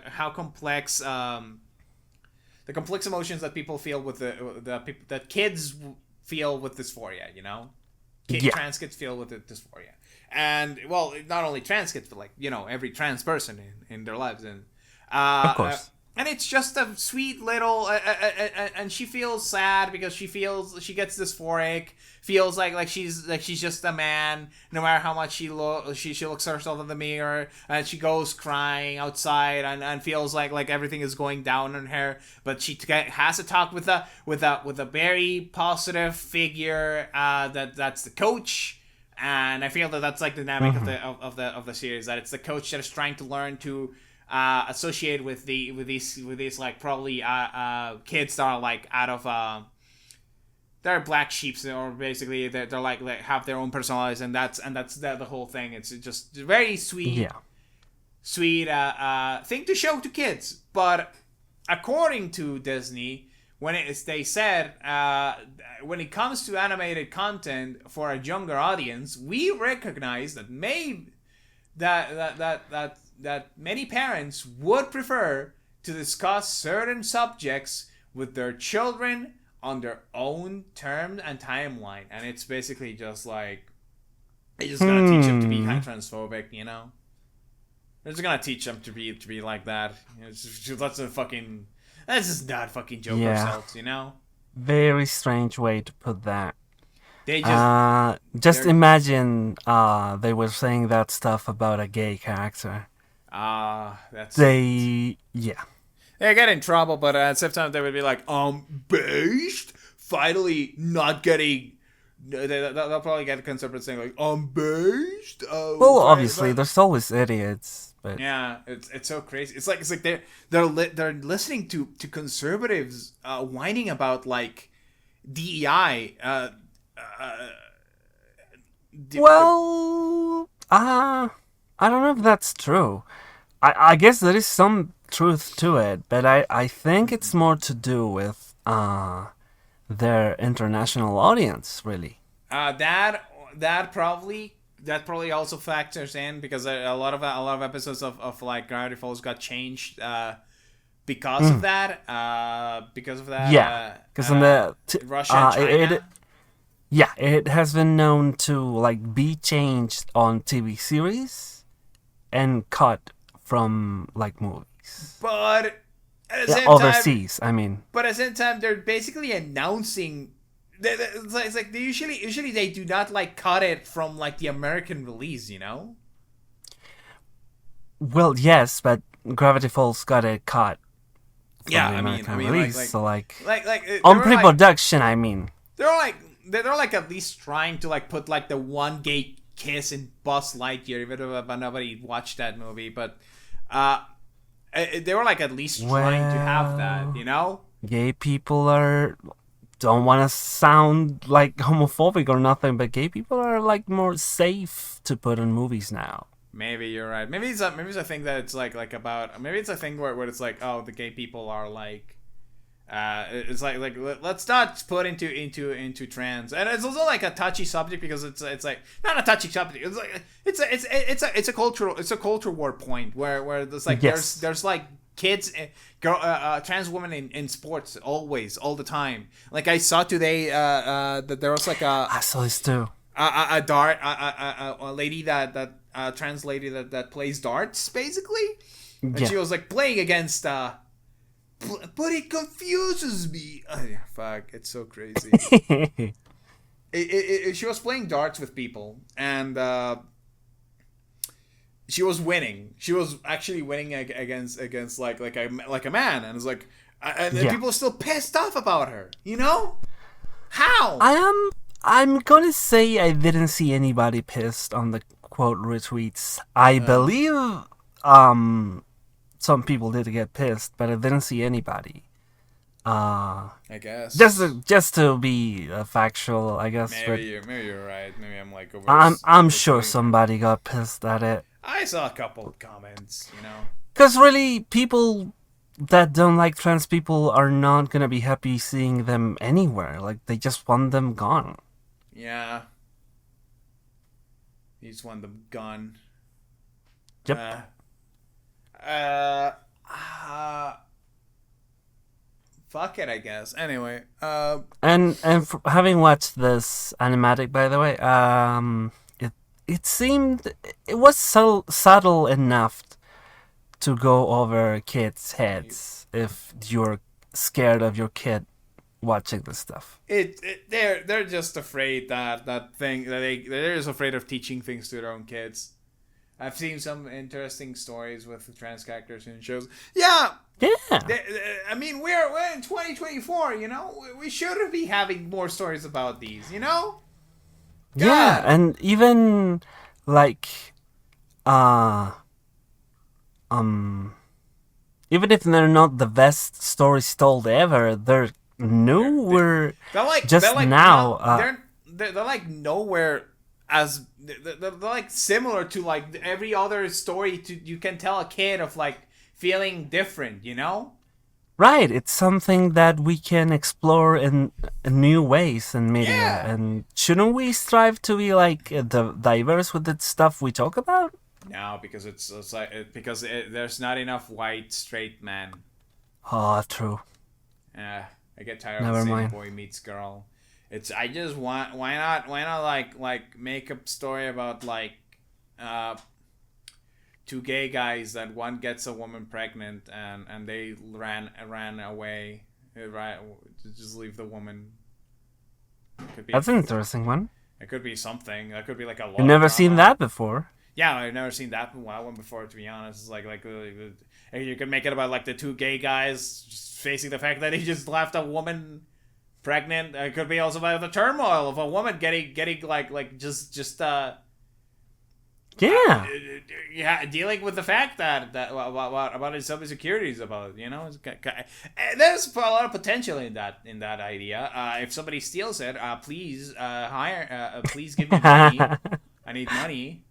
how complex the complex emotions that people feel with the people that kids feel with dysphoria, Yeah, trans kids feel with dysphoria. And well, not only trans kids, but like every trans person in their lives, of uh, uh course. and it's just a sweet little and she feels sad because she gets dysphoric, feels like she's just a man no matter how much she looks at herself in the mirror, and she goes crying outside and feels like everything is going down on her, but she has to talk with a very positive figure, that's the coach. And I feel that's like the dynamic of the series, that it's the coach that is trying to learn to associate with these like probably kids that are like out of they're black sheeps, or basically they're like have their own personalities, and that's the whole thing. It's just very sweet, Yeah. thing to show to kids. But according to Disney, they said when it comes to animated content for a younger audience, we recognize that that many parents would prefer to discuss certain subjects with their children on their own terms and timeline, and it's basically just like they're just gonna teach them to be transphobic, They're just gonna teach them to be like that. Let's just not fucking joke ourselves, Very strange way to put that. They just Imagine they were saying that stuff about a gay character. that's They get in trouble, but at the same time they would be like, based, finally not getting. They'll probably get conservative saying like, based. well, obviously there's always idiots, but yeah, it's so crazy. It's like they're listening to conservatives whining about like DEI. I don't know if that's true. I guess there is some truth to it, but I think it's more to do with their international audience, really. That probably also factors in, because a lot of episodes of like Gravity Falls got changed because of that. Yeah, because in the Russia and China. it has been known to like be changed on TV series and cut from like movies. But at the same overseas, time, I mean. But at the same time, they're basically announcing. It's like they usually they do not like cut it from like the American release, Well, yes, but Gravity Falls got it cut from Yeah, the I mean, American release, so like they on were pre-production, I mean. they're like at least trying to like put like the one gay kiss in Buzz Lightyear, even though nobody watched that movie, but they were like at least trying to have that, Gay people don't want to sound like homophobic or nothing, but gay people are like more safe to put in movies now. Maybe you're right. Maybe it's a thing that it's like about. Maybe it's a thing where it's like, oh, the gay people are like, it's like let's not put into trans, and it's also like a touchy subject because it's like not a touchy subject. It's like it's a cultural war point where there's like there's like kids, trans women in sports all the time. Like I saw today that there was like I saw this too. A lady that trans lady that plays darts basically, and she was like playing against but it confuses me. Oh, yeah, fuck, it's so crazy. She was playing darts with people, and she was winning. She was actually winning against like a man, and it's like, and people are still pissed off about her. How? I'm gonna say I didn't see anybody pissed on the quote retweets. I believe some people did get pissed, but I didn't see anybody. I guess just to be factual, I guess. Maybe you're right. Maybe I'm like over. I'm sure somebody got pissed at it. I saw a couple of comments, Because really, people that don't like trans people are not gonna be happy seeing them anywhere. Like they just want them gone. Yeah. You just want them gone. Yep. fuck it, I guess. Anyway, And having watched this animatic, by the way, it seemed it was so subtle enough to go over kids' heads if you're scared of your kid watching this stuff. They're just afraid they're just afraid of teaching things to their own kids. I've seen some interesting stories with trans characters in shows. Yeah. I mean, we're in 2024. You know, we should be having more stories about these. You know. Yeah, and even like, even if they're not the best stories told ever, they're nowhere. They're like just they're like, now. They're like nowhere as they're like similar to like every other story. You can tell a kid of like feeling different. You know. Right, it's something that we can explore in new ways in media, Yeah. and shouldn't we strive to be like diverse with the stuff we talk about? No, because there's not enough white straight men. Oh, true. I get tired Never of saying mind. boy meets girl. I just want why not like make a story about like two gay guys that one gets a woman pregnant and they ran away, right? Just leave the woman. That's an interesting one. It could be something. That could be like a lot. You've never seen that before. Yeah, I've never seen that one before. To be honest, it's like you can make it about like the two gay guys just facing the fact that he just left a woman pregnant. It could be also about the turmoil of a woman getting like just Yeah. dealing with the fact that about his insecurities about it, you know. There's a lot of potential in that idea. If somebody steals it, please please give me money. I need money.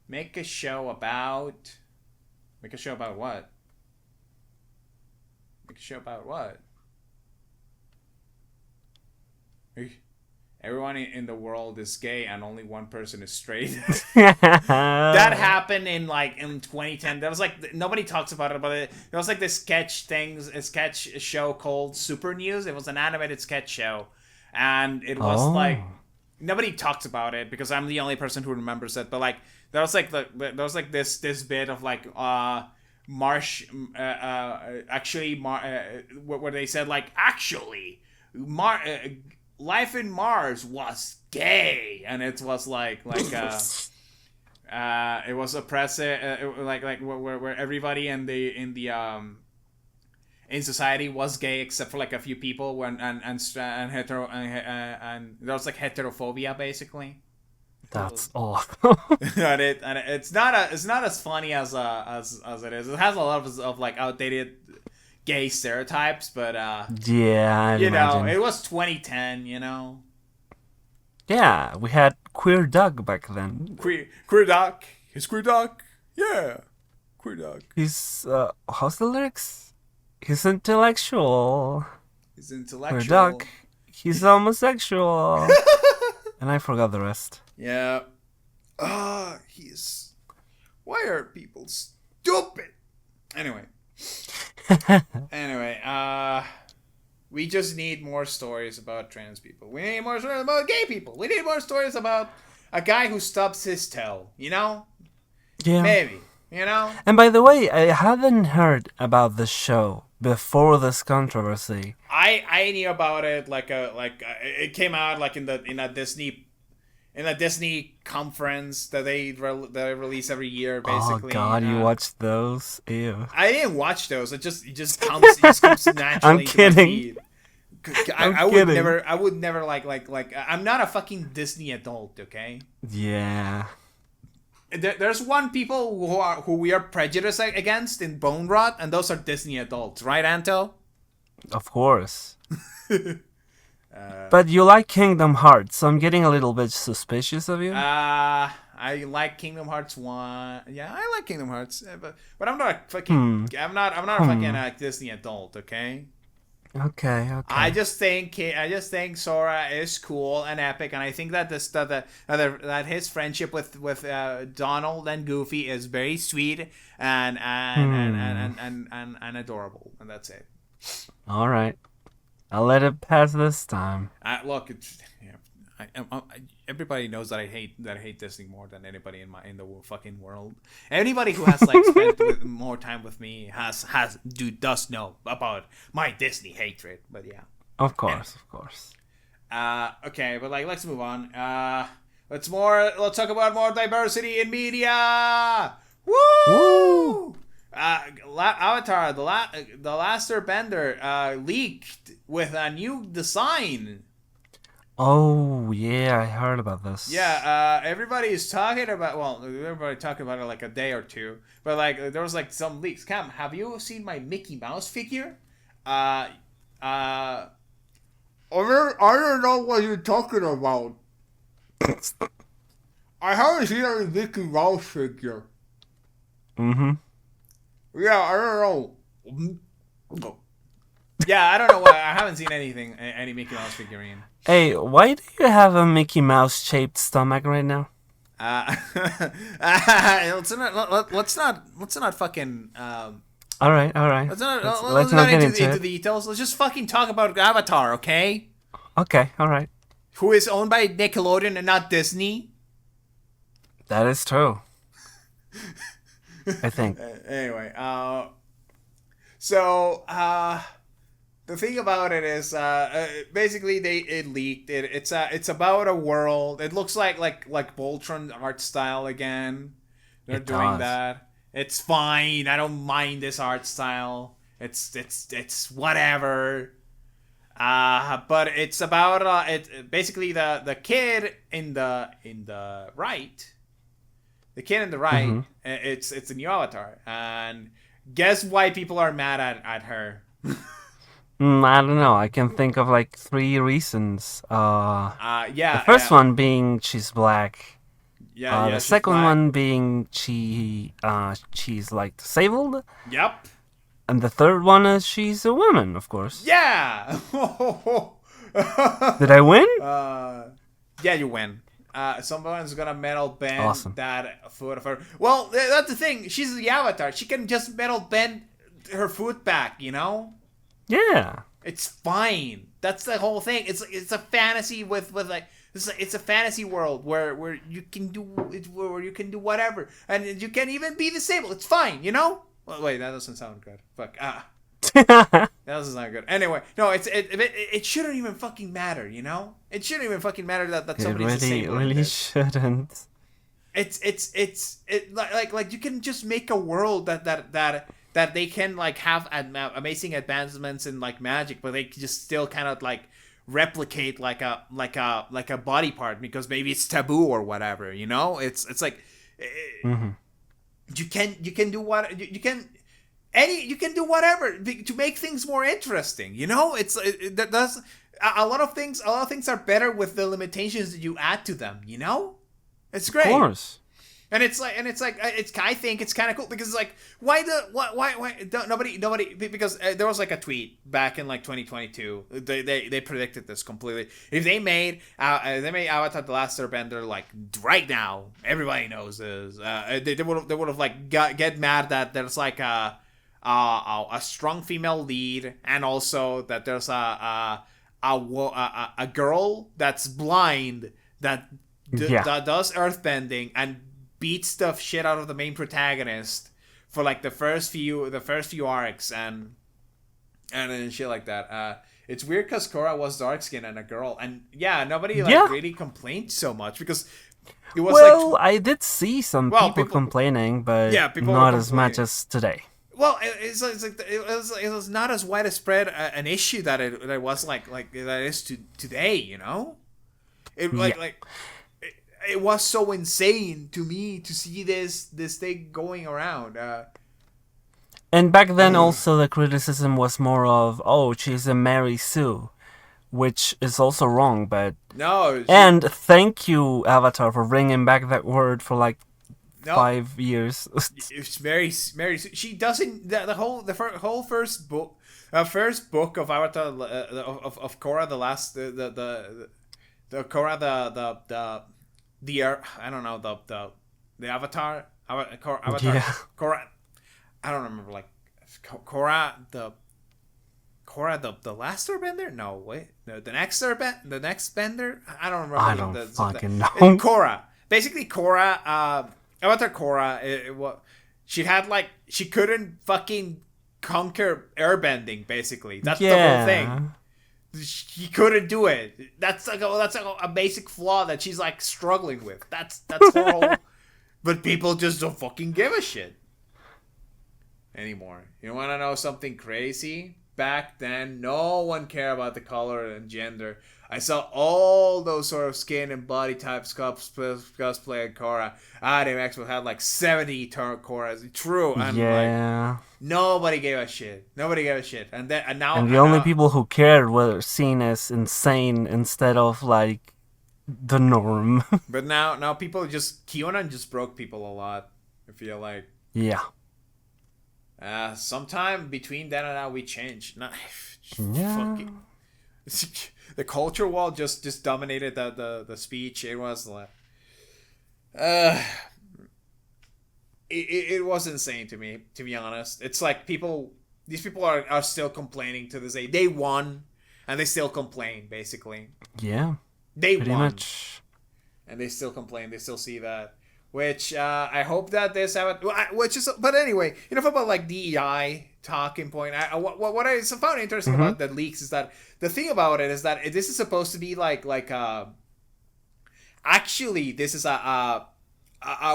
Make a show about what? Make a show about what? Everyone in the world is gay and only one person is straight. That happened in 2010. That was like nobody talks about it, but there was like this a sketch show called Super News. It was an animated sketch show, and it was like nobody talks about it because I'm the only person who remembers it. But like there was like this bit of like Marsh where they said like actually life in Mars was gay, and it was like it was oppressive, where everybody in society was gay except for like a few people and hetero and there was like heterophobia basically. That's awful. and it's not as funny as it is. It has a lot of like outdated gay stereotypes, but yeah, you know, it was 2010, you know. Yeah, we had Queer Doug back then. Queer Doc. He's Queer Doc. Yeah. Queer Doc. He's how's the lyrics? He's intellectual. He's intellectual. Queer Doc. He's homosexual. And I forgot the rest. Yeah. Why are people stupid? Anyway, we just need more stories about trans people. We need more stories about gay people. We need more stories about a guy who stubs his toe, you know? Yeah. Maybe, you know? And by the way, I hadn't heard about the show before this controversy. I knew about it it came out like in a Disney conference that they release every year, basically. Oh God, you watched those? Ew. I didn't watch those. It just comes naturally. I'm kidding. To my feed. I would kidding. never like. I'm not a fucking Disney adult, okay? Yeah. There's one people who we are prejudiced against in BoneRot, and those are Disney adults, right, Anto? Of course. But you like Kingdom Hearts, so I'm getting a little bit suspicious of you. I like Kingdom Hearts 1. Yeah, I like Kingdom Hearts, but I'm not a fucking I'm not a fucking Disney adult, okay? Okay. I just think Sora is cool and epic, and I think that that his friendship with Donald and Goofy is very sweet and adorable, and that's it. All right. I'll let it pass this time. Look, it's everybody knows that I hate Disney more than anybody in the fucking world. Anybody who has like spent more time with me does know about my Disney hatred. But yeah, Of anyway. course, of course. Okay, but like let's move on. Let's talk about more diversity in media. Woo! Woo! Avatar, the Last Airbender, leaked with a new design. Oh, yeah, I heard about this. Yeah, everybody is talking about. Well, everybody talking about it like a day or two. But like, there was like some leaks. Cam, have you seen my Mickey Mouse figure? Uh, uh. I don't know what you're talking about. I haven't seen any Mickey Mouse figure. Mm-hmm. Yeah, I don't know. Yeah, I don't know why. I haven't seen any Mickey Mouse figurine. Hey, why do you have a Mickey Mouse shaped stomach right now? Let's not fucking All right, all right. Let's not get into the it. details. Let's just fucking talk about Avatar, okay? Okay, all right. Who is owned by Nickelodeon and not Disney? That is true. I think. Anyway, so the thing about it is, basically it leaked. It's about a world. It looks like Voltron art style again. They're It doing does. that. It's fine. I don't mind this art style. It's whatever. But it's about it basically the kid in the right. The kid in the right. Mm-hmm. It's a new Avatar, and guess why people are mad at her. I don't know. I can think of like 3 reasons. Yeah. The first one being she's black. Yeah. The She's second black. one being she's like disabled, Yep. and the third one is she's a woman, of course. Yeah. Did I win? Yeah, you win. Someone's gonna metal bend Awesome. that foot of her. Well, that's the thing. She's the Avatar. She can just metal bend her foot back. You know. Yeah. It's fine. That's the whole thing. It's a fantasy with like it's a fantasy world where you can do whatever, and you can even be disabled. It's fine, you know. Well, wait, that doesn't sound good. Fuck. That doesn't sound good. Anyway, no, it shouldn't even fucking matter, you know. It shouldn't even fucking matter that It somebody's disabled. really shouldn't. Like you can just make a world that they can like have amazing advancements in like magic, but they just still kind of like replicate like a body part because maybe it's taboo or whatever, you know. It's like Mm-hmm. you can do what you can do whatever to make things more interesting, you know. That's a lot of things are better with the limitations that you add to them, you know. It's great. Of course. And it's like I think it's kind of cool because it's like why don't, nobody because there was like a tweet back in like 2022 they predicted this completely. If they made Avatar: The Last Airbender like right now, everybody knows this. They would have like get mad that there's like a strong female lead, and also that there's a girl that's blind that does earthbending and beats the shit out of the main protagonist for like the first few arcs and shit like that. It's weird because Korra was dark skinned and a girl, and yeah, nobody really complained so much because it was I did see some people complaining, but people not as much as today. Well, it was not as widespread an issue that it was like that is today, you know. It was so insane to me to see this thing going around. And back then, also the criticism was more of, "Oh, she's a Mary Sue," which is also wrong. But no, and thank you, Avatar, for bringing back that word for like 5 years. It's Mary. She doesn't the whole first book of Avatar of Korra, the last the Korra I don't know the Avatar Avatar Yeah. Korra. I don't remember like Korra Korra the last Airbender? No, wait, no, the next Airbender, the next Bender. I don't remember. I don't fucking know. Korra, basically Korra. Avatar Korra. She had like she couldn't fucking conquer airbending. Basically, that's the whole thing. She couldn't do it. That's like a basic flaw that she's like struggling with. That's her whole. But people just don't fucking give a shit anymore. You want to know something crazy? Back then, no one cared about the color and gender. I saw all those sort of skin and body types cosplay at Korra. Anime Expo had like 70 Korras. True. And like, nobody gave a shit. And the only people who cared were seen as insane instead of like the norm. But now people just Kyonan just broke people a lot. I feel like. Yeah. Sometime between then and now we changed. Fucking, the culture wall just dominated the speech. It was like, it was insane to me, to be honest. It's like these people are still complaining to this day. They won, and they still complain. Basically, yeah, they pretty won, much, and they still complain. They still see that. Which I hope that this but anyway, enough about like DEI talking point. What I found interesting about the leaks is that the thing about it is that this is supposed to be like actually this is a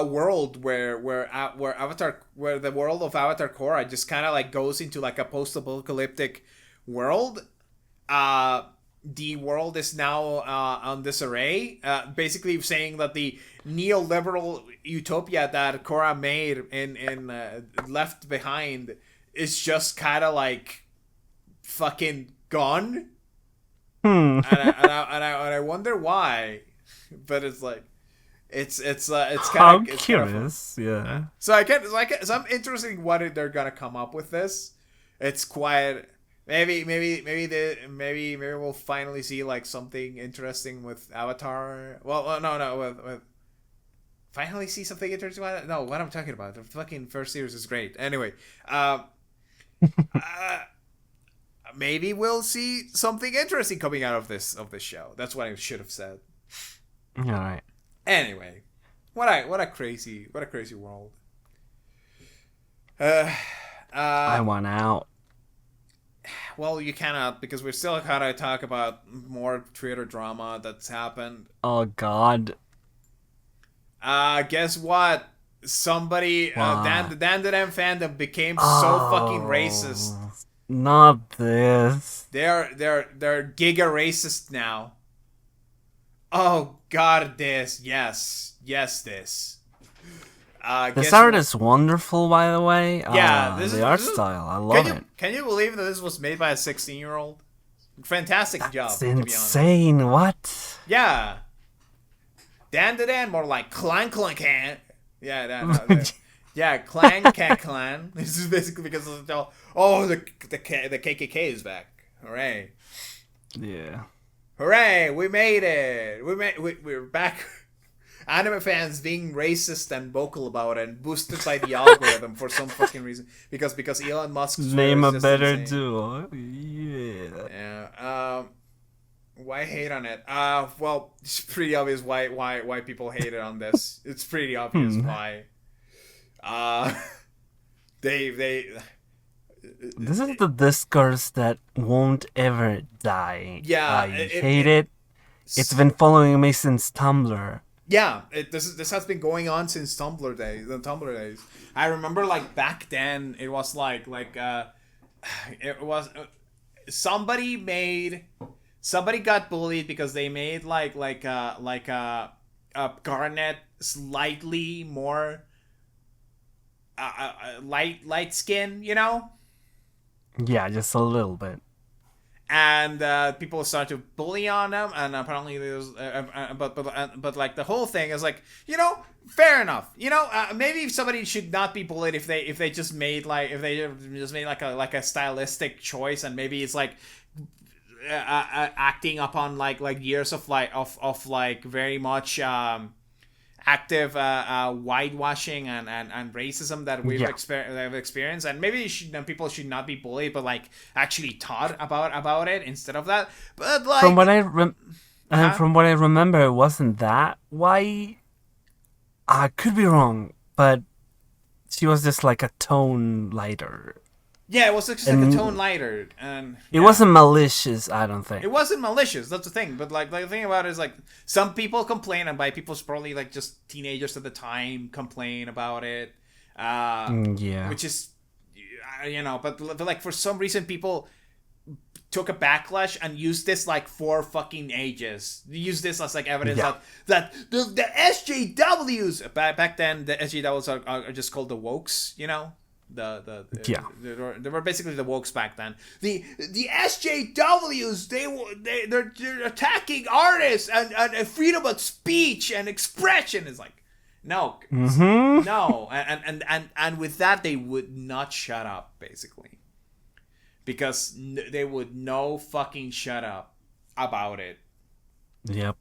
world where the world of Avatar Korra just kind of like goes into like a post-apocalyptic world. The world is now on disarray, basically saying that the neoliberal utopia that Korra made in Left Behind is just kind of like fucking gone. And I wonder why, but it's like it's kind of curious, yeah. So I'm interested in what they're gonna come up with this. It's quite. Maybe we'll finally see like something interesting with Avatar. Well, no, with finally see something interesting about it. No, what I'm talking about, the fucking first series is great. Anyway, maybe we'll see something interesting coming out of this show. That's what I should have said. All right. Anyway, what a crazy world. I want out. Well, you cannot, because we're still gotta talk about more Twitter drama that's happened. Oh God. Guess what? Somebody, the DANDADAN fandom became so fucking racist. Not this. They're giga racist now. Oh God, this. Yes, this. This art is wonderful, by the way. Yeah, the art style, I love it. Can you believe that this was made by a 16-year-old? Fantastic job. That's insane. What? Yeah. DANDADAN, more like clan. Yeah, clan clan. This is basically because of the KKK is back. Hooray! Yeah. Hooray! We made it. We're back. Anime fans being racist and vocal about it and boosted by the algorithm for some fucking reason because Elon Musk's name a better duo. Yeah. Why hate on it? Well, it's pretty obvious why people hate it on this. It's pretty obvious why. They. This is the discourse that won't ever die. Yeah, I hate it. It's been following me since Tumblr. Yeah, this has been going on since Tumblr days. I remember like back then it was like it was somebody got bullied because they made like a Garnet slightly more light skin, you know? Yeah, just a little bit. And people started to bully on them, and apparently there was, but like the whole thing is like, you know, fair enough. You know, maybe somebody should not be bullied if they just made like a stylistic choice, and maybe it's like acting upon like years of like very much active whitewashing and racism that we've experienced, and maybe people should not be bullied, but like actually taught about it instead of that. But like from what I remember, it wasn't that white. I could be wrong, but she was just like a tone lighter. Yeah, it was just like a tone lighter, and it wasn't malicious. I don't think it wasn't malicious. That's the thing. But like the thing about it is like some people complain, and by people's probably like just teenagers at the time complain about it. Which is, but like for some reason people took a backlash and used this like for fucking ages. They used this as like evidence that the SJWs back then, the SJWs are just called the wokes, they were basically the wokes back then. The SJWs they're attacking artists and freedom of speech and expression. Is like no, no, and with that they would not shut up basically. Because they would no fucking shut up about it. Yep.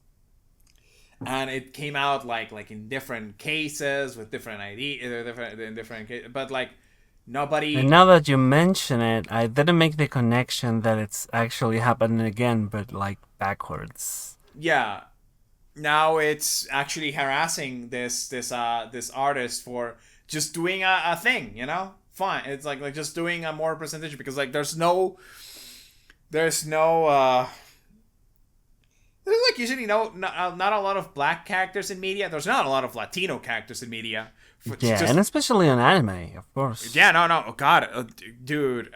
And it came out like in different cases with different different cases, but like nobody. And now that you mention it, I didn't make the connection that it's actually happening again, but like backwards. Yeah. Now it's actually harassing this artist for just doing a thing, Fine, it's like just doing a more representation, because like there's like usually not a lot of black characters in media. There's not a lot of Latino characters in media. And especially on anime, of course. Yeah, no, oh god, dude.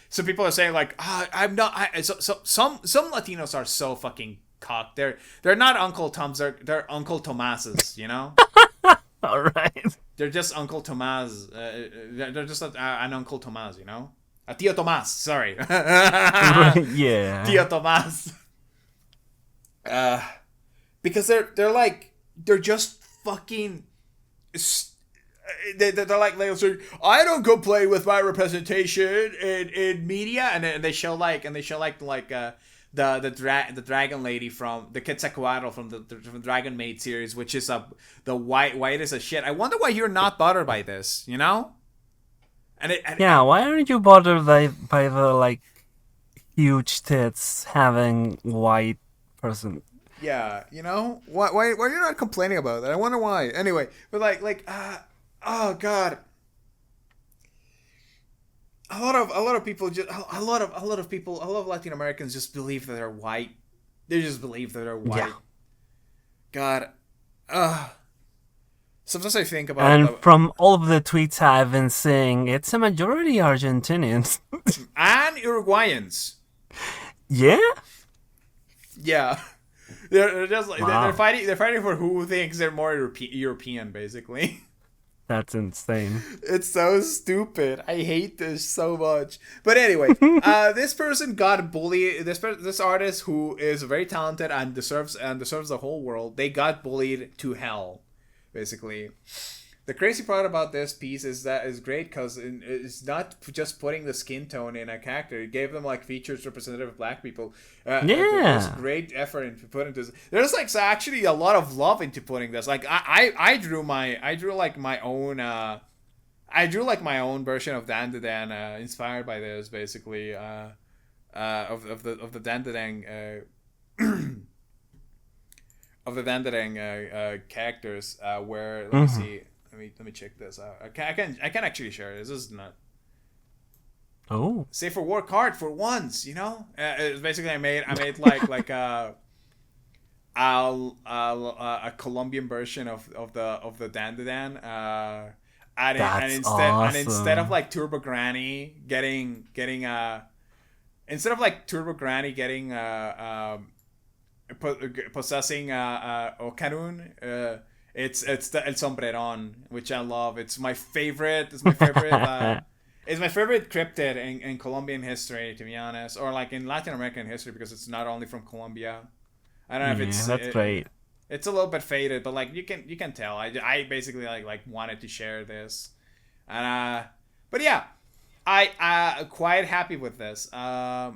So people are saying like, I'm not. Some Latinos are so fucking cocked. They're not Uncle Toms. They're Uncle Tomases. All right. They're just Uncle Tomas. They're just an Uncle Tomas, A Tío Tomás, sorry. Yeah. Tío Tomás. Because they're just fucking. They're like say, I don't complain with my representation in media, and they show the dragon lady from the Quetzalcoatl from the Dragon Maid series, which is the white as a shit. I wonder why you're not bothered by this, why aren't you bothered by the like huge tits having white person? Yeah, why you're not complaining about that? I wonder why. Anyway, but oh god. A lot of people a lot of Latin Americans just believe that they're white. They just believe that they're white. Yeah. God. Sometimes I think about and from all of the tweets I've been seeing, it's a majority Argentinians and Uruguayans. Yeah. Yeah. They're just like they're fighting for who thinks they're more European basically. That's insane. It's so stupid. I hate this so much. But anyway, this person got bullied. This artist who is very talented and deserves the whole world. They got bullied to hell, basically. The crazy part about this piece is that is great because it's not just putting the skin tone in a character. It gave them like features representative of black people. There's great effort into putting this. There's actually a lot of love into putting this. Like I drew my own version of DANDADAN inspired by this basically of the DANDADAN of the DANDADAN characters where let me see. Let me check this out. I can actually share this. This is not. Oh. Say for work hard for once, It's basically I made like a Colombian version of the DANDADAN. And instead of like Turbo Granny getting possessing Okarun, it's the El Sombreron, which I love. It's my favorite. It's my favorite cryptid in Colombian history, to be honest, or like in Latin American history, because it's not only from Colombia. I don't know if it's that's great. It's a little bit faded, but like you can tell. I basically like wanted to share this, and but yeah, I quite happy with this. I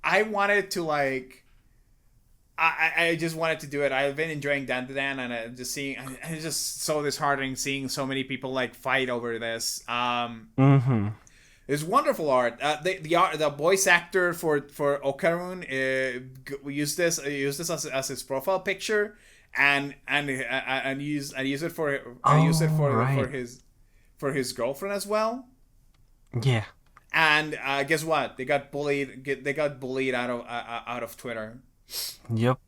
wanted to like. I just wanted to do it. I've been enjoying DANDADAN, and it's just so disheartening seeing so many people like fight over this. It's wonderful art. The voice actor for Okarun used this as his profile picture, and use it for his girlfriend as well. Yeah. And guess what? They got bullied. They got bullied out of Twitter. Yep.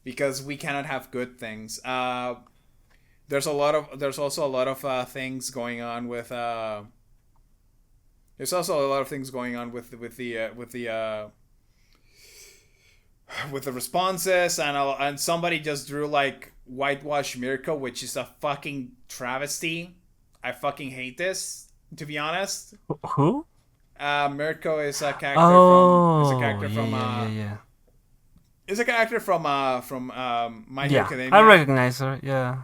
Because we cannot have good things. There's also a lot of things going on with. There's also a lot of things going on with the responses, and somebody just drew like whitewash Mirko, which is a fucking travesty. I fucking hate this, to be honest. Who? Mirko is a character yeah. Is a character from My Hero Academia. I recognize her. Yeah.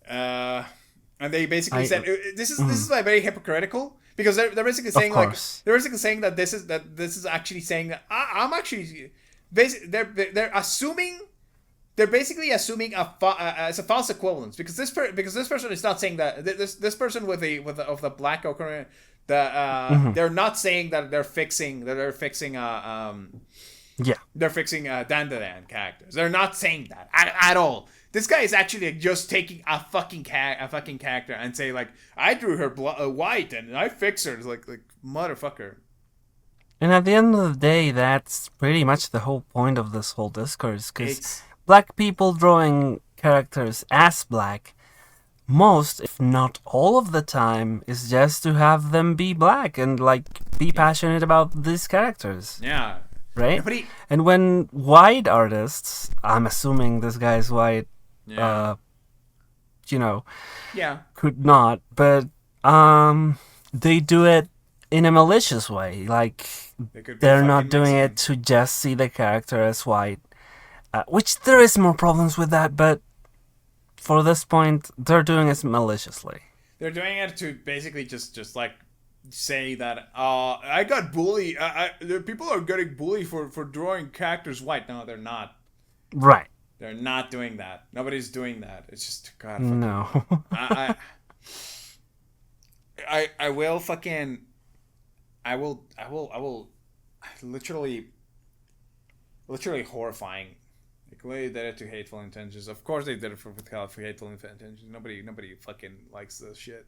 And they basically said this is like very hypocritical, because they're basically saying that this is actually saying that I'm actually they're assuming. They're basically assuming as a false equivalence, because this person is not saying that this person with the black ochre, they're not saying that they're fixing They're fixing DANDADAN characters. They're not saying that at all. This guy is actually just taking a fucking character and say like, I drew her white and I fixed her. It's like motherfucker. And at the end of the day, that's pretty much the whole point of this whole discourse, because black people drawing characters as black, most, if not all of the time, is just to have them be black and like be passionate about these characters. Yeah. Right? And when white artists, I'm assuming this guy's white, could not, but they do it in a malicious way. Like, they're not doing it to just see the character as white. Which there is more problems with that, but for this point, they're doing it maliciously. They're doing it to basically just like say that I got bullied. People are getting bullied for drawing characters white. No, they're not. Right. They're not doing that. Nobody's doing that. It's just God. No. I will fucking. I will. Literally horrifying. Like, they did it to hateful intentions. Of course, they did it for hateful intentions. Nobody fucking likes this shit.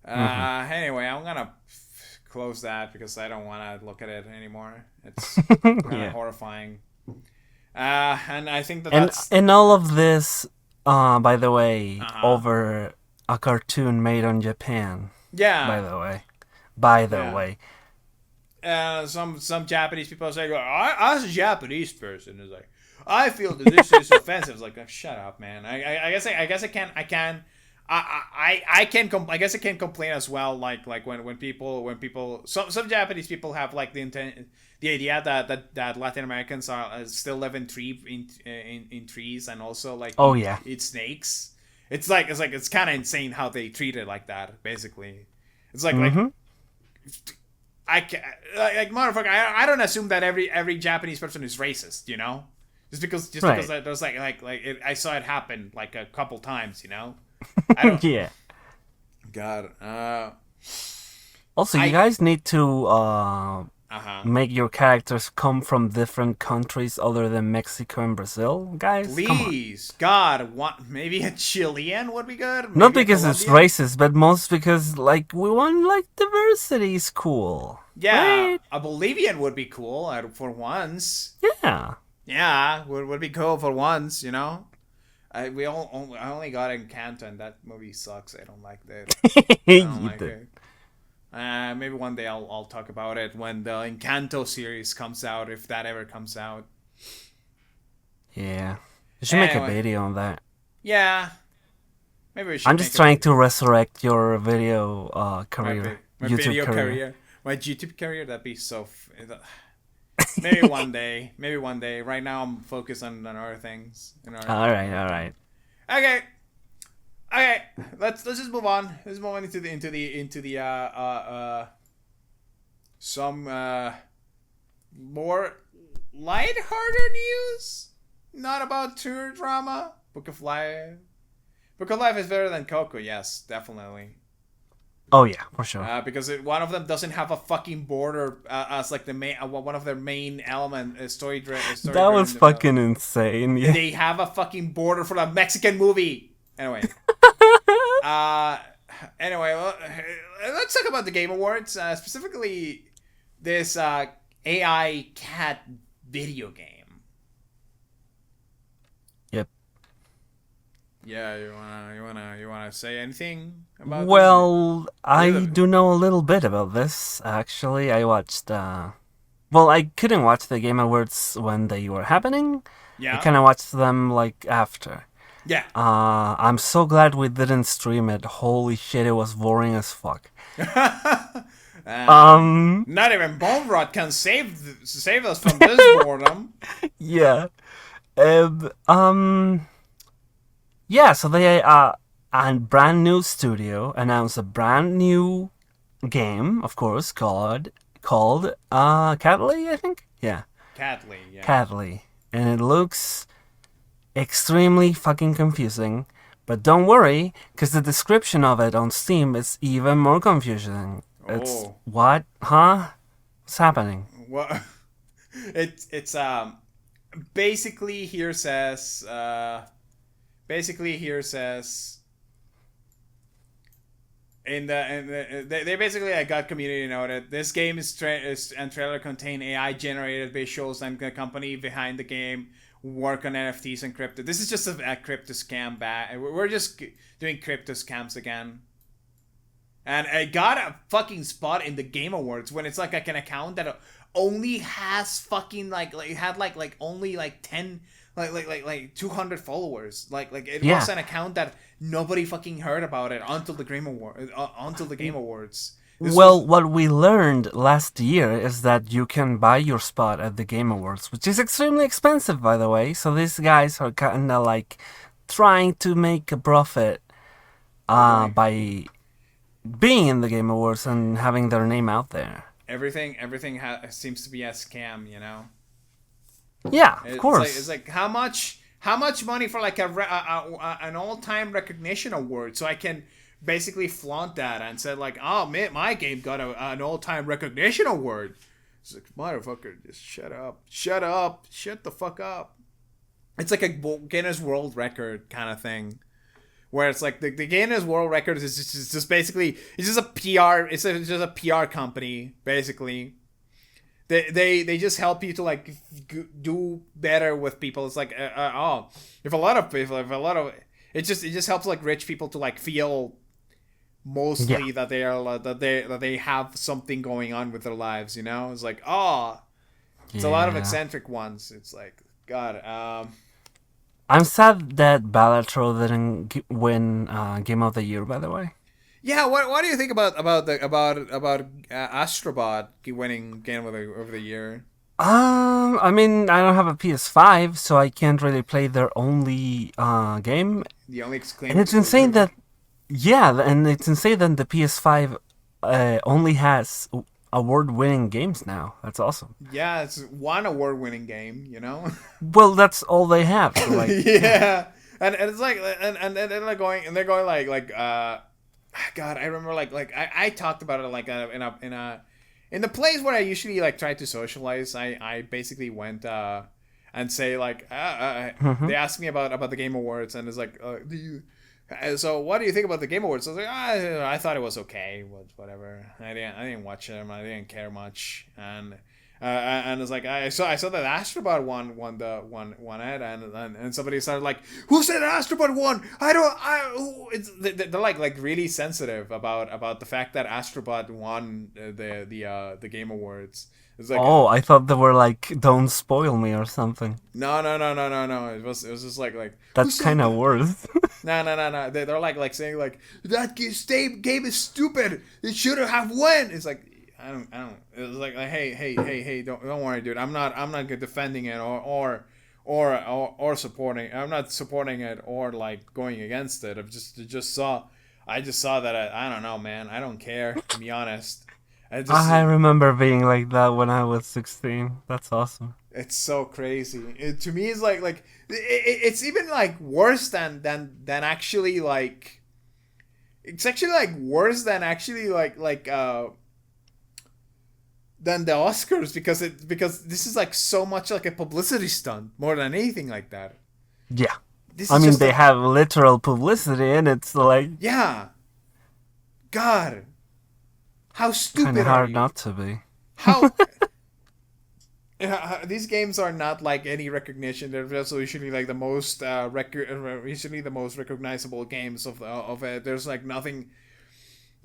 Anyway, I'm gonna close that because I don't want to look at it anymore. It's kind of horrifying. And I think that's... And all of this, by the way, over a cartoon made on Japan. Yeah. By the way. Some Japanese people say, as a Japanese person, is like, I feel that this is offensive. It's like, oh, shut up, man. I guess I can complain as well. Like when people some Japanese people have like the idea that Latin Americans still live in trees, and also like eat snakes. It's kind of insane how they treat it like that. Basically, it's like I can't, like motherfucker. I don't assume that every Japanese person is racist. You know, because there's I saw it happen like a couple times. You know. I don't, yeah. God. Also, you guys need to make your characters come from different countries other than Mexico and Brazil, guys. Please, God, maybe a Chilean would be good. Maybe not because it's racist, but most because we want diversity is cool. Yeah, right? A Bolivian would be cool for once. Yeah. Yeah, would be cool for once, you know. I only got Encanto, and that movie sucks. I don't like that. I don't like it. Maybe one day I'll talk about it when the Encanto series comes out, if that ever comes out. Yeah, you should make a video on that. Yeah, maybe we should. I'm just trying to resurrect your video career, my YouTube career, my YouTube career. That'd be so. Maybe one day. Right now, I'm focused on other things. All right. Okay. Let's just move on. Let's move on into the some more lighthearted news, not about tour drama. Book of Life. Book of Life is better than Coco. Yes, definitely. Oh yeah, for sure. Because one of them doesn't have a fucking border as like the main one of their main element story. That was fucking insane. Yeah. They have a fucking border for a Mexican movie. Anyway. Anyway, let's talk about the Game Awards, specifically this AI cat video game. Yep. Yeah, you wanna say anything about? Well, I do know a little bit about this. Actually, I watched. Well, I couldn't watch the Game Awards when they were happening. Yeah. I kind of watched them like after. Yeah. I'm so glad we didn't stream it. Holy shit, it was boring as fuck. Not even BoneRot can save us from this boredom. Yeah. Yeah, so they a brand new studio announced a brand new game, of course, called Catley, I think. Yeah. Catley, yeah. Catley. And it looks extremely fucking confusing, but don't worry, because the description of it on Steam is even more confusing. It's what? Huh? What's happening? What? It's basically here says they basically got community noted. This game and trailer contain AI generated visuals, and the company behind the game work on NFTs and crypto. This is just a crypto scam. We're just doing crypto scams again. And I got a fucking spot in the Game Awards when it's like an account that only has fucking had only 10 like 200 followers. Like it was an account that nobody fucking heard about it until the Game Awards. What we learned last year is that you can buy your spot at the Game Awards, which is extremely expensive, by the way. So these guys are kind of like trying to make a profit by being in the Game Awards and having their name out there. Everything seems to be a scam, you know. Yeah, of course. It's like how much money for like an all-time recognition award, so I can basically flaunt that and said like, oh man, my game got an all-time recognition award. It's like, motherfucker, just shut the fuck up. It's like a Guinness World Record kind of thing, where it's like the Guinness World Record is just basically it's just a PR. It's just a PR company basically. They just help you to like do better with people. It's like if a lot of it just helps like rich people to like feel mostly that they are that they have something going on with their lives, you know. It's like it's a lot of eccentric ones. It's like God. I'm sad that Balatro didn't win Game of the Year, by the way. Yeah, what do you think about Astrobot winning Game of the Year? I mean, I don't have a PS5, so I can't really play their only game. The only exclusive. And it's insane that the PS5 only has award-winning games now. That's awesome. Yeah, it's one award-winning game, you know. Well, that's all they have. So like, yeah, and it's like and they're going like God, I remember like I talked about it like in the place where I usually like try to socialize. I basically went and say like they asked me about the Game Awards, and it's like so what do you think about the Game Awards? I was like I thought it was okay, whatever. I didn't watch them. I didn't care much, and it's like I saw that Astrobot won it, and somebody started like, who said Astrobot won? They're like really sensitive about the fact that Astrobot won the Game Awards. It's like, I thought they were like, don't spoil me or something. No. It was just like that's kind of worse. No. They're like saying like that game is stupid. It should have won. It's like. I don't. It was like hey, don't worry, dude. I'm not defending it or supporting. I'm not supporting it or like going against it. I just saw that. I don't know, man. I don't care, to be honest. And I remember being like that when I was 16. That's awesome. it's so crazy. To me, it's it's even like worse than actually like. It's actually like worse than actually than the Oscars because this is like so much like a publicity stunt more than anything like that. Yeah. This I is mean, just they like, have literal publicity, and it's like yeah, God, how kind of stupid are hard you? not to be. How these games are not like any recognition. They're just usually like the most usually the most recognizable games of it. There's like nothing.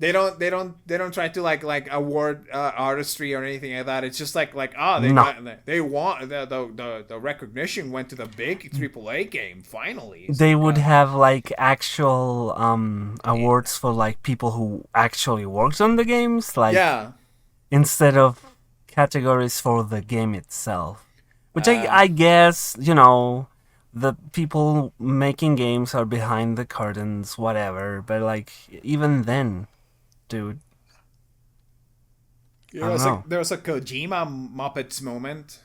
They don't try to like award artistry or anything like that. It's just No, they want the recognition went to the big AAA game finally. So they would God, have like actual awards for like people who actually worked on the games, like yeah. instead of categories for the game itself. Which Uh, I guess, the people making games are behind the curtains, whatever. But like even then, dude, I don't know. there was a Kojima Muppets moment.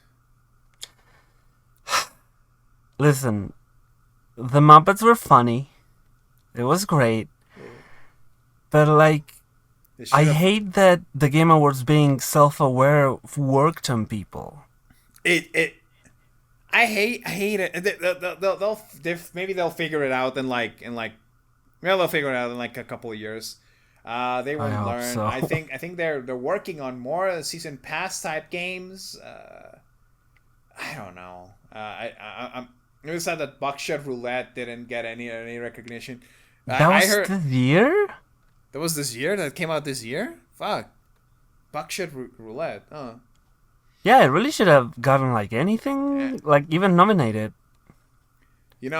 Listen, the Muppets were funny. It was great. But like They I should have hate that the Game Awards being self-aware worked on people. it. I hate it. Maybe they'll figure it out well, they'll figure it out in like a couple of years. They I won't hope learn. so. I think they're working on more season pass type games. I don't know. I'm really sad that Buckshot Roulette didn't get any recognition. That I was heard the year? that was this year. That came out this year. Fuck, Buckshot Roulette. Yeah, it really should have gotten like Eh. anything, like even nominated. Maybe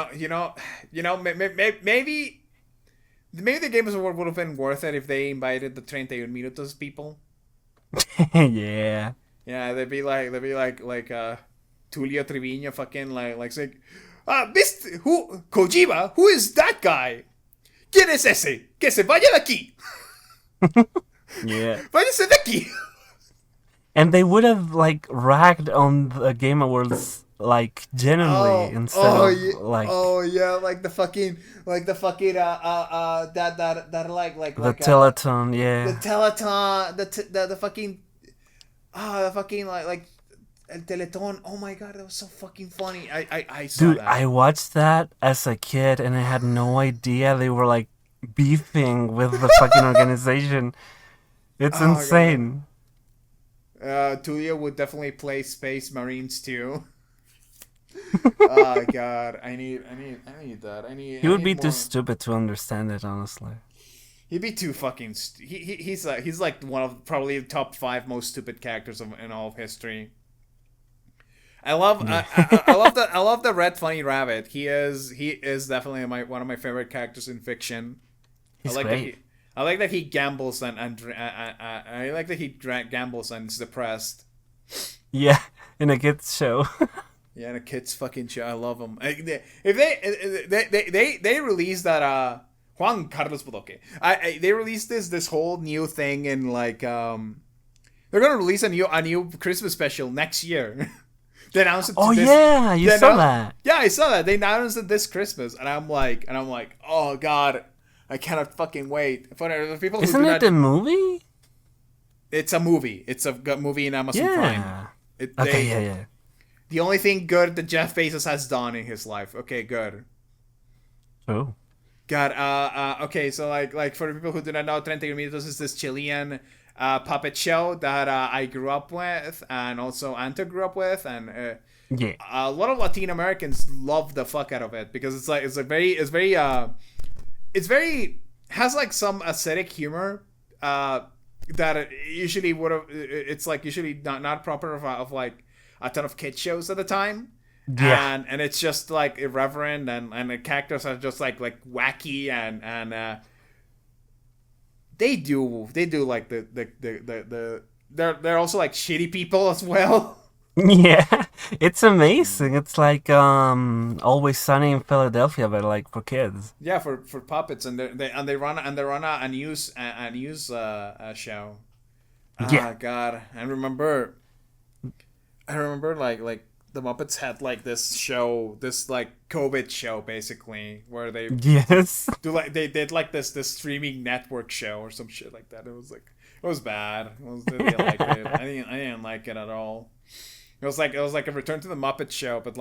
the Game Award would have been worth it if they invited the 31 Minutos people. Yeah. Yeah, they'd be like Tulio Trevino fucking like saying, Mr. Who Kojima, who is that guy? ¿Quién es ese? Que se vaya de aquí. Yeah. Váyase de aquí. And they would have like ragged on the Game Awards like genuinely instead of yeah, like like the fucking that the Teleton, the yeah. Teleton, the fucking the fucking like El Teleton. Oh my god, that was so fucking funny. I saw Dude, that. I watched that as a kid and I had no idea they were like beefing with the fucking organization. It's Oh my god. insane. Tulia would definitely play Space Marines too. Oh god, I need that. He I would need be too more. stupid to understand it, honestly. He'd be too fucking. He's like one of probably the top 5 most stupid characters in all of history. Yeah. I love the Red Funny Rabbit. He is definitely one of my favorite characters in fiction. I He's like that great. I like that he gambles I like that he gambles and is depressed. Yeah, in a kids show. Yeah, and a kid's fucking show. I love him. If they release that Juan Carlos Bodoque. They released this whole new thing in like they're gonna release a new Christmas special next year. They announced it. Oh This, yeah, you they saw annou- that. Yeah, I saw that. They announced it this Christmas, and I'm like, oh god, I cannot fucking wait. For the people who Isn't do it not, a movie? it's a movie. It's a movie in Amazon Prime. Yeah. It, Okay, they, yeah. The only thing good that Jeff Bezos has done in his life. Okay, good. Oh. God, okay, so like for the people who do not know, 31 Minutos is this Chilean puppet show that I grew up with, and also Anto grew up with, and Yeah. a lot of Latin Americans love the fuck out of it because it's very has like some aesthetic humor that it usually would have. It's like usually not proper of like a ton of kid shows at the time. Yeah. And it's just like irreverent and the characters are just like wacky and they do like the they're also like shitty people as well. Yeah. It's amazing. It's like Always Sunny in Philadelphia, but like for kids. Yeah, for puppets and they run a news show. Yeah. God, I remember like the Muppets had like this show, this like COVID show basically, where they Yes. they did like this streaming network show or some shit like that. It was like it was bad. Didn't like it. I didn't like it at all. It was like a Return to the Muppet Show, but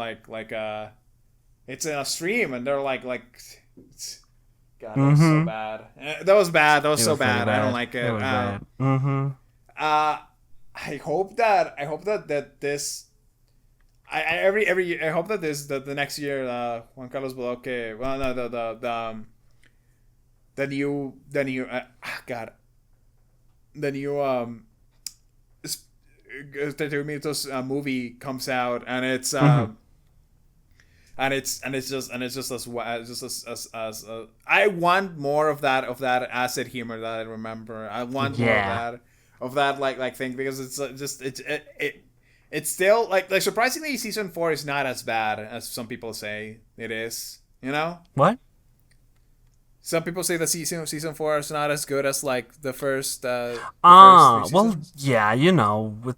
it's in a stream and they're God, that was so bad. That was bad. That was It so was really bad. I don't bad. like It it. was bad. Mm-hmm. I hope that this I hope that the next year Juan Carlos Bodoque, well, no, God, the new Terminator's movie comes out, and it's Mm-hmm. just as I want more of that acid humor that I remember. I want more Yeah. of that like thing, because it's just it's still like surprisingly season 4 is not as bad as some people say it is. You know, What? some people say the season 4 is not as good as like the first 3 Well, seasons. yeah, with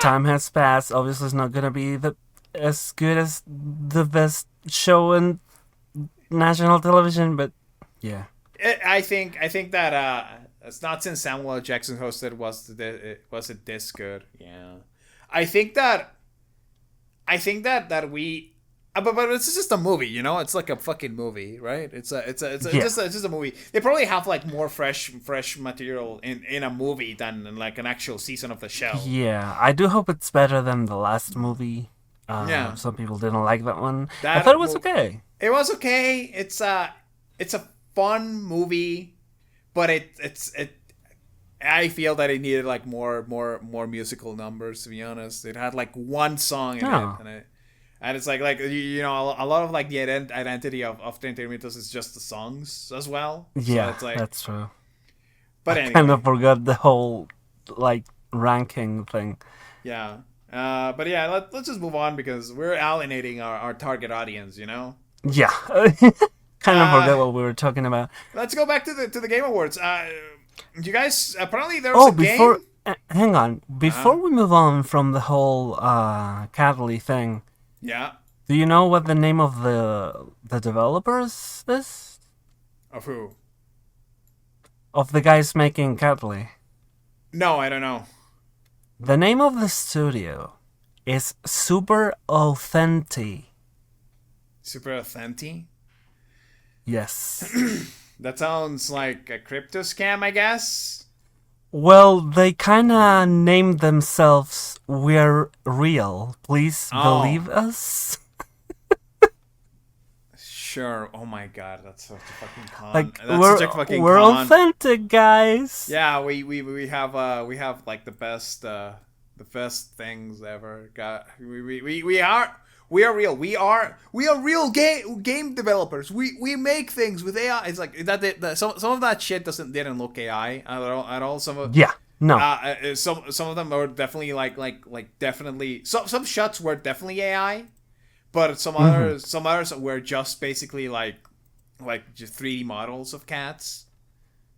time has passed. Obviously, it's not gonna be as good as the best show in national television, but yeah, I think that it's not since Samuel L. Jackson hosted was it this good. Yeah, I think that we. But it's just a movie, you know. It's like a fucking movie, right? yeah, It's just a movie. They probably have like more fresh material in a movie than in like an actual season of the show. yeah. I do hope it's better than the last movie. Yeah, Some people didn't like that one. I thought that it was okay. it was okay. It's a fun movie, but it. I feel that it needed like more musical numbers. To be honest, it had like one song in it, No, and it's like a lot of like the identity of the Intermitos is just the songs as well. So yeah, it's like, that's true. but Kind anyway, of forgot the whole like ranking thing. yeah. But yeah, let's just move on because we're alienating our target audience. You know. Yeah, kind of Uh, forgot what we were talking about. let's go back to the Game Awards. You guys, apparently there was Oh, a game. hang on, Uh, before we move on from the whole Cataly thing, yeah. do you know what the name of the developers is? Of who? Of the guys making Cataly? No, I don't know. The name of the studio is Super Authentic. Super authentic. Yes. That sounds like a crypto scam, I guess. Well, they kinda named themselves We're Real. Please Oh, believe us. sure. Oh my god, that's such a fucking con. Like That's such a fucking we're con. authentic, guys. Yeah, we have like the best things ever. Got we are real. We are real game developers. We make things with AI. It's like some of that shit didn't look AI at all. Yeah. No. Some of them are definitely definitely some shots were definitely AI, but some others were just basically like just 3D models of cats.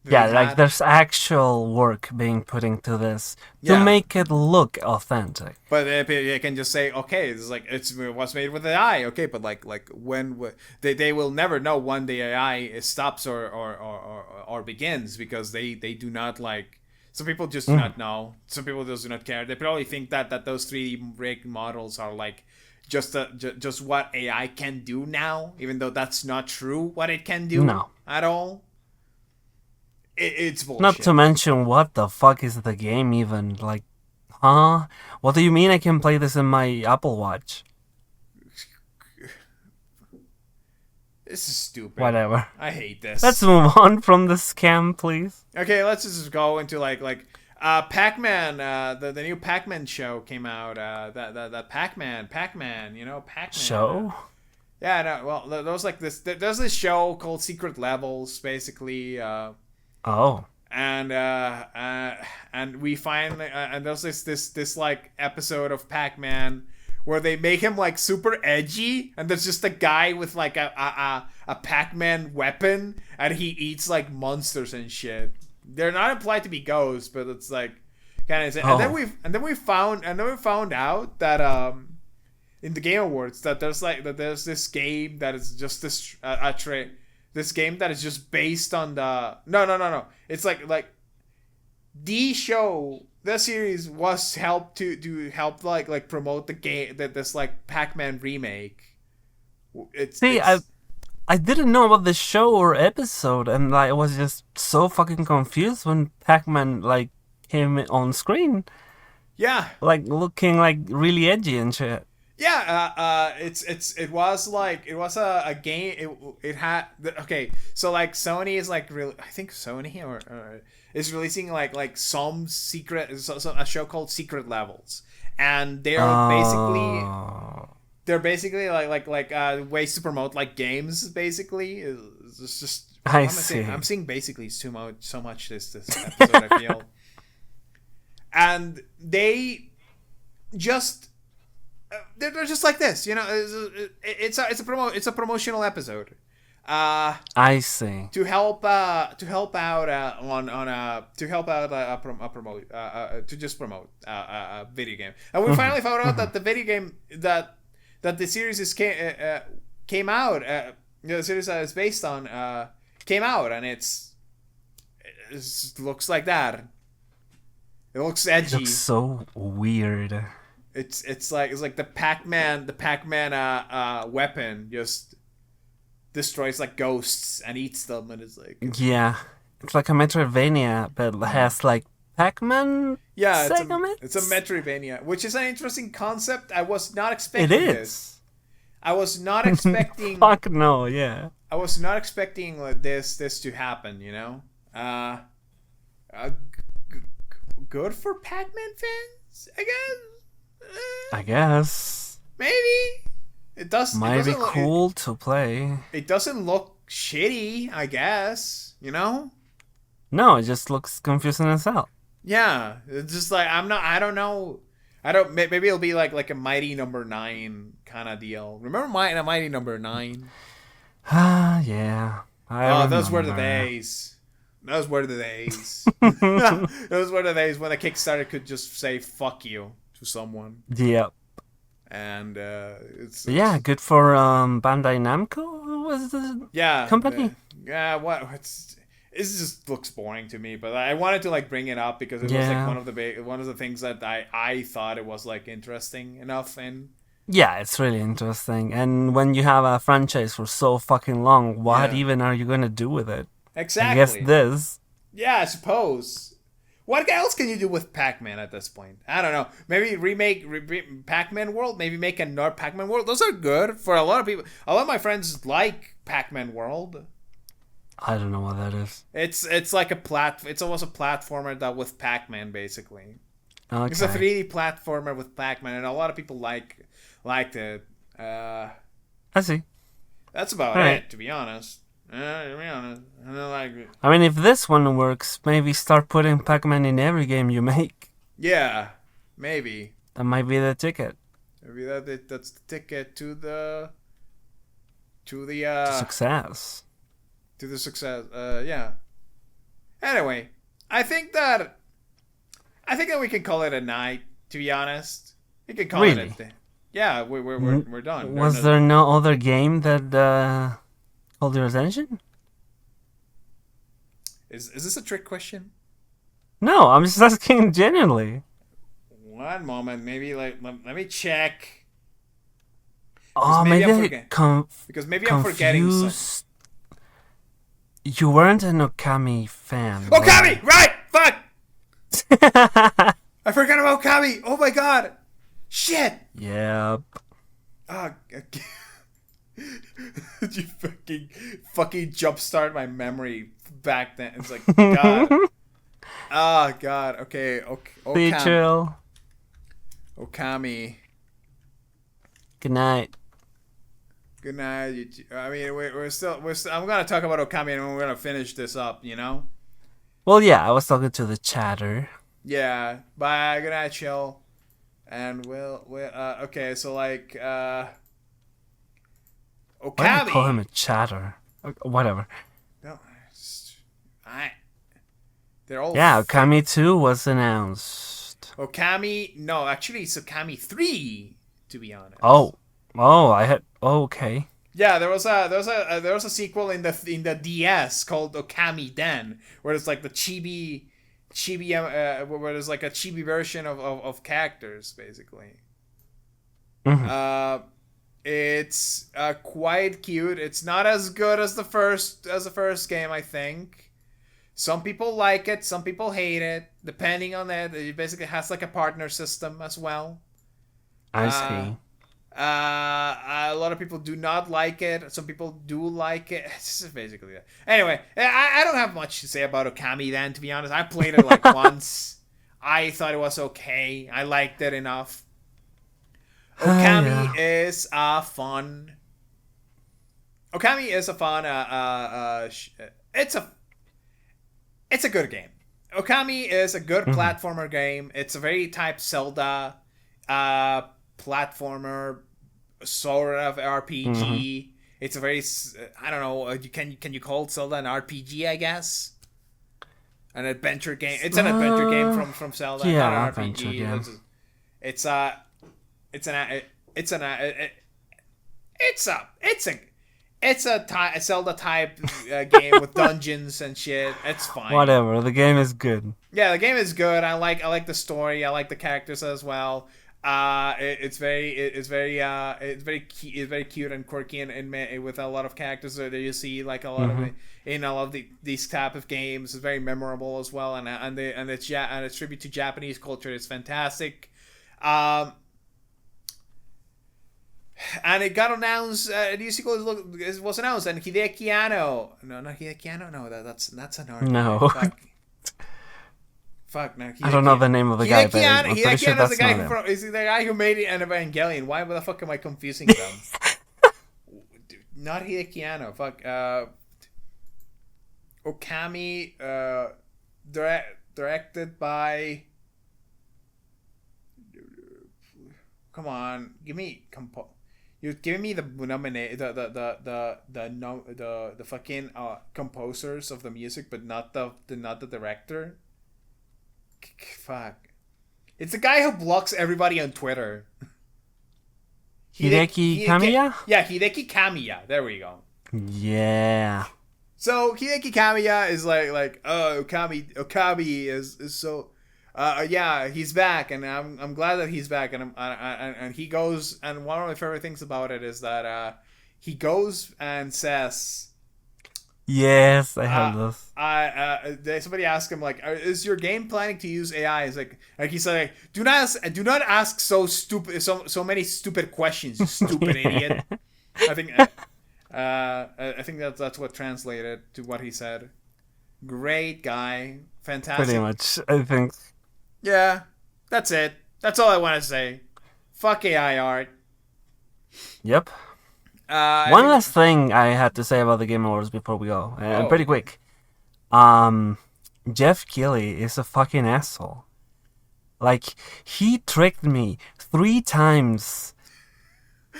Yeah, They like had. there's actual work being put into this to Yeah. make it look authentic. But they can just say, okay, it was made with AI, okay, but they will never know when the AI stops or begins, because they do not like. Some people just do not know. Some people just do not care. They probably think that those 3D rigged models are like just what AI can do now, even though that's not true. What it can do No. at all. It's bullshit. Not to mention, what the fuck is the game even? Like, huh? What do you mean I can play this in my Apple Watch? This is stupid. Whatever. I hate this. Let's move on from the scam, please. Okay, let's just go into Pac-Man. The new Pac-Man show came out. That Pac-Man, Pac-Man. Show? Yeah, no. Well, there was like this. There's this show called Secret Levels, basically. Oh. And we find and there's this like episode of Pac-Man where they make him like super edgy, and there's just a guy with like a Pac-Man weapon, and he eats like monsters and shit. They're not implied to be ghosts, but it's like kind of. And then we found out that in the Game Awards that there's this game that is just this game that is just based on the no. It's like the series was helped to help like promote the game that this like Pac-Man remake. I didn't know about the show or episode, and like I was just so fucking confused when Pac-Man like came on screen. Yeah, like looking like really edgy and shit. Yeah, it was a game. It had okay. So like Sony is like I think Sony or is releasing like some secret a show called Secret Levels, and they're basically like ways to promote like games. Basically, it's just I'm seeing basically so much this episode. I feel, and they just. They're just like this, you know. It's a promotional episode. I see. To help out to just promote a video game, and we finally found out that the video game that the series came out. The series that it's based on came out, and it looks like that. It looks edgy. It looks so weird. It's like the Pac-Man weapon just destroys like ghosts and eats them, and it's like it's like a Metroidvania, but it has like Pac-Man. Yeah, it's a Metroidvania, which is an interesting concept. I was not expecting this. I was not expecting. Fuck no, yeah. I was not expecting this to happen. You know, good for Pac-Man fans, I guess. I guess. Maybe. It does. Might be cool to play. It doesn't look shitty, I guess. You know? No, it just looks confusing as hell. Yeah. It's just like, I don't know. Maybe it'll be like a Mighty Number 9 kind of deal. Remember Mighty Number 9? Yeah. Those were the days. Those were the days. Those were the days when the Kickstarter could just say, fuck you. To someone. Yep. And it's good for Bandai Namco was the company. It just looks boring to me, but I wanted to like bring it up because it was like one of the things that I thought it was like interesting enough in. Yeah, it's really interesting. And when you have a franchise for so fucking long, what even are you gonna do with it? Exactly. I guess this. Yeah, I suppose. What else can you do with Pac-Man at this point? I don't know. Maybe remake Pac-Man World. Maybe make another Pac-Man World. Those are good for a lot of people. A lot of my friends like Pac-Man World. I don't know what that is. It's like It's almost a platformer that with Pac-Man basically. Okay. It's a 3D platformer with Pac-Man, and a lot of people liked it. I see. That's about it, to be honest. To be honest, I mean, if this one works, maybe start putting Pac-Man in every game you make. Yeah, maybe. That might be the ticket. Maybe that's the ticket to the success. To the success. Yeah. Anyway, I think that we can call it a night. To be honest, we can call it a day. Yeah, we're done. Was there no other game that hold your attention? Is this a trick question? No, I'm just asking genuinely. One moment, maybe let me check. Maybe because maybe I'm forgetting something. You weren't an Okami fan. Okami, right? Fuck. I forgot about Okami. Oh my god. Shit. Yep. Oh, you fucking jumpstart my memory back then. It's like, God. Oh, God. Okay. Be chill. Okami. Good night. Good night. I mean, we're still. I'm gonna talk about Okami and we're gonna finish this up. You know. Well, yeah. I was talking to the chatter. Yeah. Bye. Good night, chill. And we'll okay. So like. Okami. Why do you call him a chatter? Whatever. No, they're all. Yeah, Okami 2 was announced. Okami. No, actually, it's Okami 3. To be honest. I had. Oh, okay. Yeah, there was a sequel in the DS called Okami Den, where it's like the chibi where there's like a chibi version of characters basically. Mhm. It's quite cute. It's not as good as the first game, I think. Some people like it, some people hate it, depending on it. It basically has like a partner system as well. I Uh, see. a lot of people do not like it. Some people do like it. It's just basically that. Anyway, I don't have much to say about Okami then, to be honest. I played it like once. I thought it was okay. I liked it enough. Okami Yeah. is a fun. Okami is a fun. It's a good game. Okami is a good Mhm. platformer game. It's a very type Zelda platformer sort of Mhm. RPG. It's a very I don't know. Can you call Zelda an RPG? I guess an adventure game. It's an adventure game Uh, from Zelda, not an yeah, adventure RPG. game. It's a it's an it's an it's a a Zelda type game with dungeons and shit. It's fine. Whatever. The game is good. Yeah, the game is good. I like the story. I like the characters as well. It's very cute and quirky and with a lot of characters that you see like a lot of Mhm. it in all of these type of games. It's very memorable as well, and its tribute to Japanese culture is fantastic. Um, and it got announced. A new sequel was announced, and Hideki Anno. No, not Hideki Anno. No, that's another guy. No. Fuck, no. I don't know the name of the guy, but I'm pretty Hideki sure Anno is the that's guy not him. is the guy who made an Evangelion. Why the fuck am I confusing them? Not Hideki Anno. Fuck. Okami. Directed by. Come on, give me You're giving me the nominate the fucking composers of the music, but not the director. Fuck. It's the guy who blocks everybody on Twitter. Hideki Kamiya? Yeah, Hideki Kamiya. There we go. Yeah. So Hideki Kamiya is like Okami is so yeah, he's back, and I'm glad that he's back, and he goes, and one of my favorite things about it is that he goes and says, Yes, I have this. somebody asked him like, "Is your game planning to use AI?" He's like he's like, do not ask so many stupid questions, you stupid idiot." I think I think that's what translated to what he said. Great guy, fantastic. Pretty much, I think. Yeah, that's it. That's all I want to say. Fuck AI art. Yep. I One think, last thing I had to say about the Game Awards before we go, pretty okay. quick. Jeff Keighley is a fucking asshole. Like, he tricked me 3 times,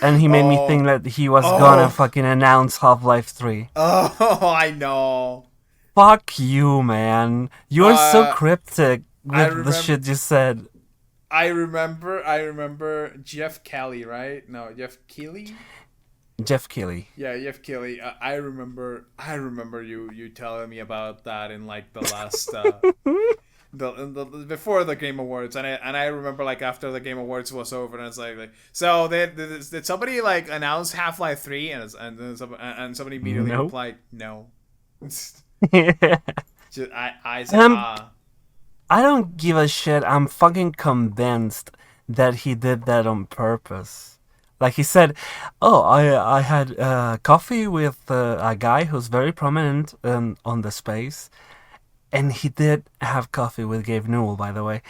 and he made me think that he was gonna fucking announce Half-Life 3. Oh, I know. Fuck you, man. You're so Uh, cryptic I with the remember. shit you said. I remember Jeff Kelly, right? No, Jeff Keighley. Jeff Keighley. Yeah, Jeff Keighley. I remember. You telling me about that in like the last the before the Game Awards, and I remember like after the Game Awards was over, and it's like so did somebody like announce Half-Life 3, and somebody immediately Nope. replied no. Just, And I said I don't give a shit. I'm fucking convinced that he did that on purpose. Like he said, "Oh, I had coffee with a guy who's very prominent on the space, and he did have coffee with Gabe Newell, by the way."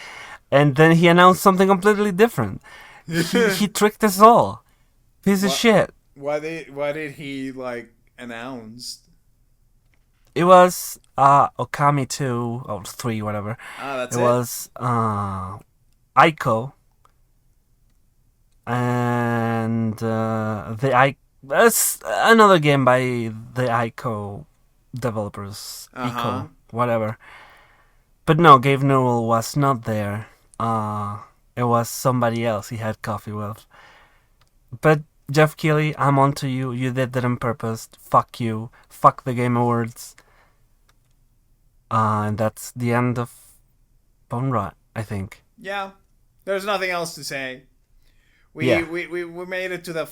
And then he announced something completely different. He tricked us all. Piece of shit. why did he like announce? It was Okami 2 or 3, whatever. That's It it. was Ico and that's another game by the Ico developers. Ico, whatever. But no, Gabe Newell was not there. it was somebody else he had coffee with. But Jeff Keighley, I'm on to you. You did that on purpose. Fuck you. Fuck the Game Awards. And that's the end of BoneRot, I think. Yeah, there's nothing else to say. We made it to the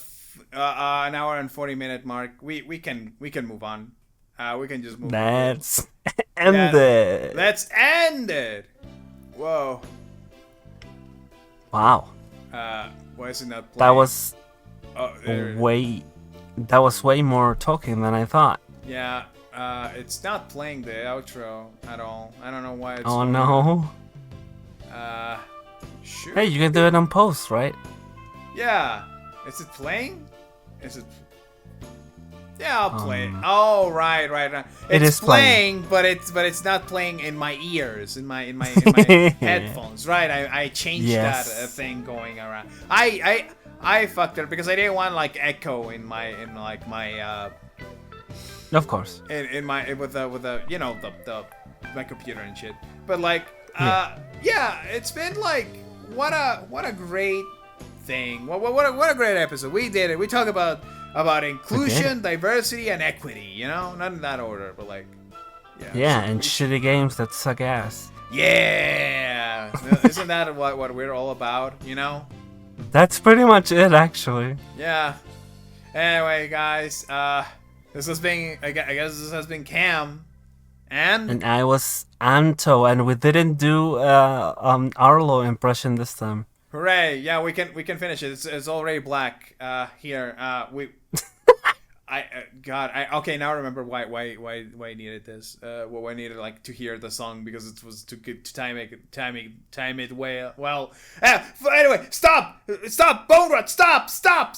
an hour and 40-minute mark. We can move on. We can just move. Let's end it. Let's end it. Whoa. Wow. Why is it not playing? That was Oh, that was way more talking than I thought. yeah. It's not playing the outro at all. I don't know why it's. Oh no. Sure. Hey, you can do it on post, right? Yeah. Is it playing? Is it? Yeah, I'll play it. Oh, right. It It's is playing. but it's not playing in my ears, in my headphones. Right. I changed that thing going around. I fucked it because I didn't want like echo in my Of course. in my with the you know the my computer and shit. But like yeah, it's been like what a great thing. What a great episode. We did it. We talk about inclusion, diversity, and equity. You know, not in that order, but like yeah, and shitty games that suck ass. Yeah, isn't that what we're all about? You know. That's pretty much it, actually. Yeah. Anyway, guys, this has been I guess this has been Cam, and I was Anto, and we didn't do Arlo impression this time. hooray! Yeah, we can finish it. It's already black here. Okay, now I remember why I needed this. Why I needed like to hear the song because it was to time it well. Anyway, stop, BoneRot, stop.